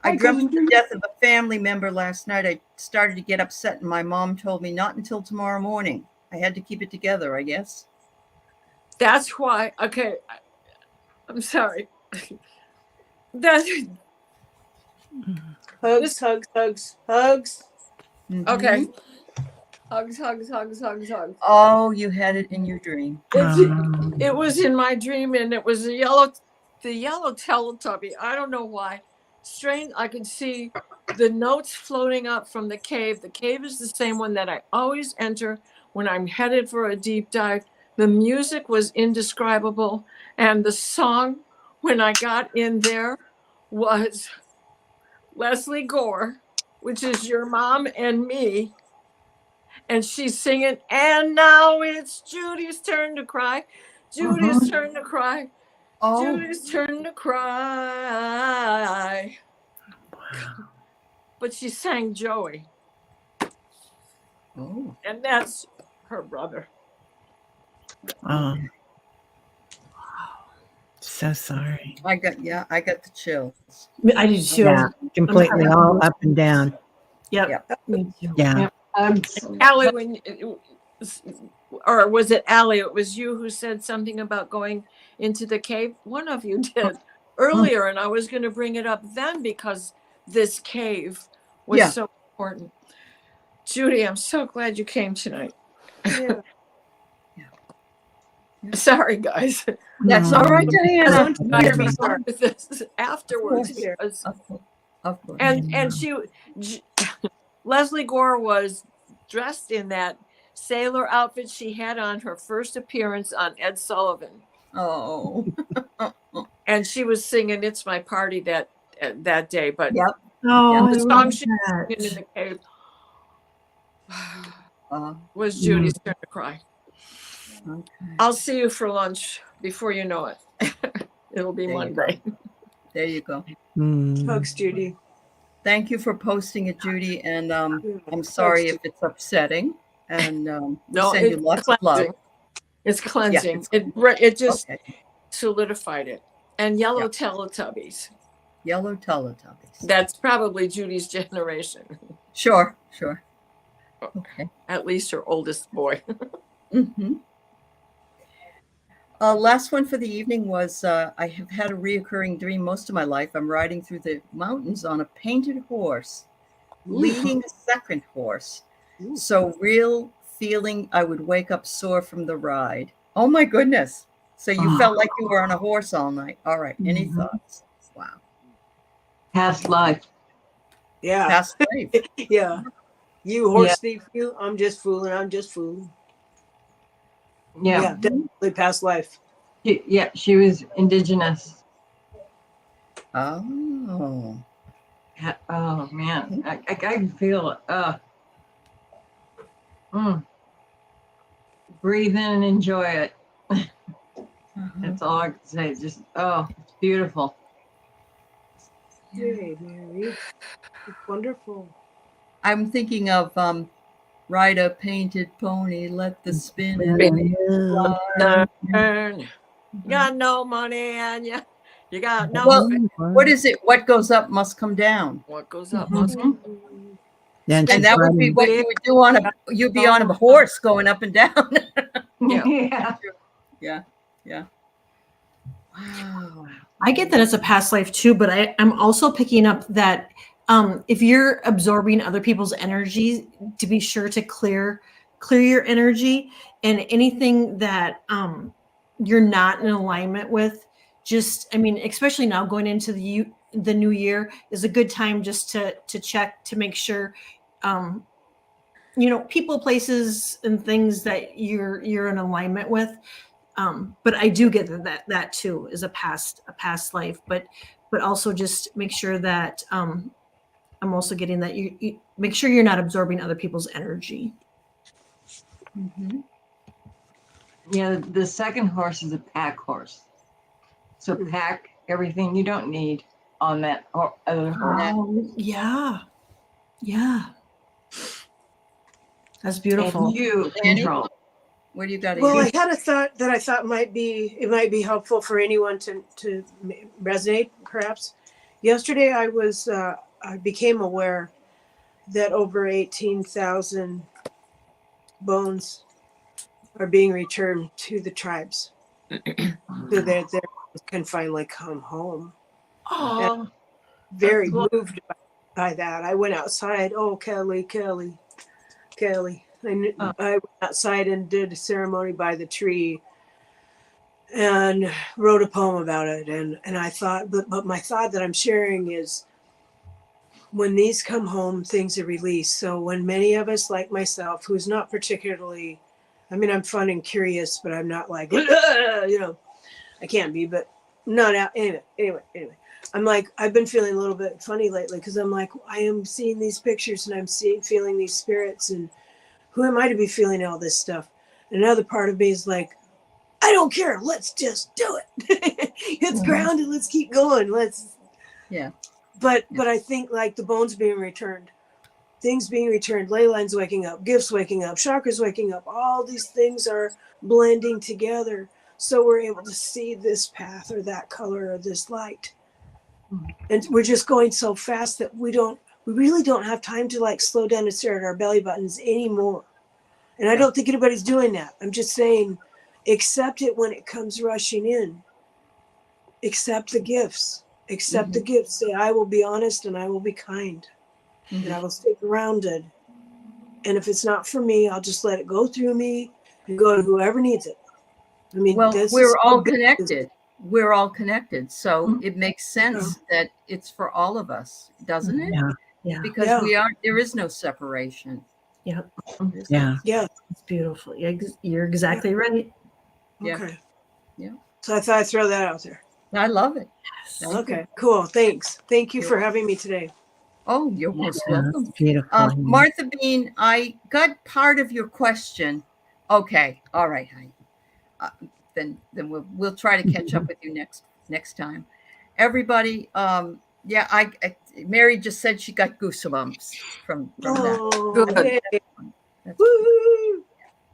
I dreamt the death of a family member last night. I started to get upset, and my mom told me not until tomorrow morning. I had to keep it together, I guess. That's why. Okay. I'm sorry. Hugs. Mm-hmm. Okay. Hugs. Oh, you had it in your dream. It was in my dream, and it was the yellow Teletubby. I don't know why. Strange. I could see the notes floating up from the cave. The cave is the same one that I always enter when I'm headed for a deep dive. The music was indescribable, and the song when I got in there was Leslie Gore, which is your mom and me. And she's singing, and now it's Judy's turn to cry. Judy's turn to cry. Oh. Judy's turn to cry. But she sang Joey. Oh. And that's her brother. Oh. So sorry. I got the chills. I do too. Yeah, completely all up and down. Yep. Me too. Yeah. Aley, or was it Aley? It was you who said something about going into the cave. One of you did earlier, and I was going to bring it up then because this cave was so important. Judy, I'm so glad you came tonight. Yeah. Sorry, guys. That's all right, Diana. I can be sorry with this afterwards. Of course. And Leslie Gore was dressed in that sailor outfit she had on her first appearance on Ed Sullivan. Oh. And she was singing "It's My Party" that day. But the song she was singing in the cave was Judy's turn to cry. Okay. I'll see you for lunch before you know it. It'll be Monday. There you go. Hugs, Judy. Thank you for posting it, Judy. And I'm sorry if it's upsetting. And no, send you lots of love. It's cleansing. It just solidified it. And yellow Teletubbies. Yellow Teletubbies. That's probably Judy's generation. Sure. Okay. At least her oldest boy. Mm-hmm. Last one for the evening was I have had a reoccurring dream most of my life. I'm riding through the mountains on a painted horse, leading a second horse. So real feeling I would wake up sore from the ride. Oh my goodness. So you felt like you were on a horse all night. All right. Any thoughts? Wow. Past life. Yeah. Past life. Yeah. You horse thief, you. I'm just fooling. Yeah, definitely past life. She was indigenous. Oh. Oh man, I can feel it. breathe in and enjoy it. That's all I can say. Just, oh, it's beautiful. Yay, Mary. It's wonderful. I'm thinking of ride a painted pony, let the spin Turn. You got no money and you got no. Well, what is it? What goes up must come down. What goes up must come down. Then And that would be what you would do on a. You'd be on a horse going up and down. Yeah. Yeah. Wow. I get that it's a past life too, but I'm also picking up that if you're absorbing other people's energy, to be sure to clear your energy, and anything that you're not in alignment with. Just, I mean, especially now going into the new year is a good time just to check to make sure, people, places, and things that you're in alignment with. But I do get that too is a past life, but also just make sure that I'm also getting that you make sure you're not absorbing other people's energy. Mm-hmm. Yeah, the second horse is a pack horse. So pack everything you don't need on that other horse. Yeah. That's beautiful. And you control. What do you got? Well, I had a thought that I thought might be helpful for anyone to resonate, perhaps. Yesterday, I became aware that over 18,000 bones are being returned to the tribes, so that they can finally come home. Oh, Very moved by that. I went outside. Oh, Kelly. I went outside and did a ceremony by the tree and wrote a poem about it. And I thought, but my thought that I'm sharing is when these come home, things are released. So when many of us, like myself, who's not particularly, I mean, I'm fun and curious, but I'm not like, I can't be, but not out. Anyway. I'm like, I've been feeling a little bit funny lately because I'm like, I am seeing these pictures and I'm feeling these spirits, and who am I to be feeling all this stuff? Another part of me is like, I don't care. Let's just do it. It's grounded. Let's keep going. But I think like the bones being returned, things being returned, ley lines waking up, gifts waking up, chakras waking up, all these things are blending together. So we're able to see this path or that color or this light. And we're just going so fast that we really don't have time to like slow down and stare at our belly buttons anymore. And I don't think anybody's doing that. I'm just saying, accept it when it comes rushing in. Accept the gifts. Accept the gifts. Say, I will be honest and I will be kind. And I will stay grounded. And if it's not for me, I'll just let it go through me and go to whoever needs it. I mean, well, we're all connected. We're all connected. So it makes sense that it's for all of us, doesn't it? Yeah. Because there is no separation. Yeah. It's beautiful. You're exactly right. Okay. Yeah. So I thought I'd throw that out there. I love it. Okay, cool. Thanks. Thank you for having me today. Oh, you're most welcome. It's beautiful. Martha Bean, I got part of your question. Okay. All right, honey. Then we'll try to catch up with you next time. Everybody, Mary just said she got goosebumps from that. Yay. Woo-hoo.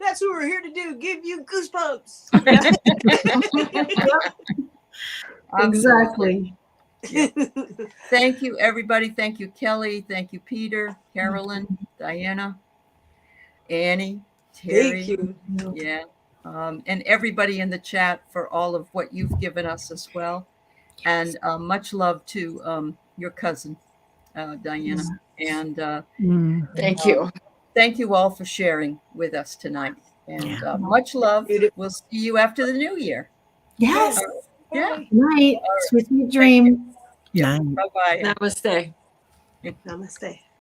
That's what we're here to do. Give you goosebumps. Exactly. Yeah. Thank you, everybody. Thank you, Kelly. Thank you, Peter, Carolyn, Diana, Annie, Teri. Thank you. Yeah. And everybody in the chat for all of what you've given us as well. Yes. And much love to your cousin, Diana. And thank you. Thank you all for sharing with us tonight. And much love. We'll see you after the new year. Yes. Yeah. Night. Sweet dream. Yeah. Bye-bye. Namaste. Namaste.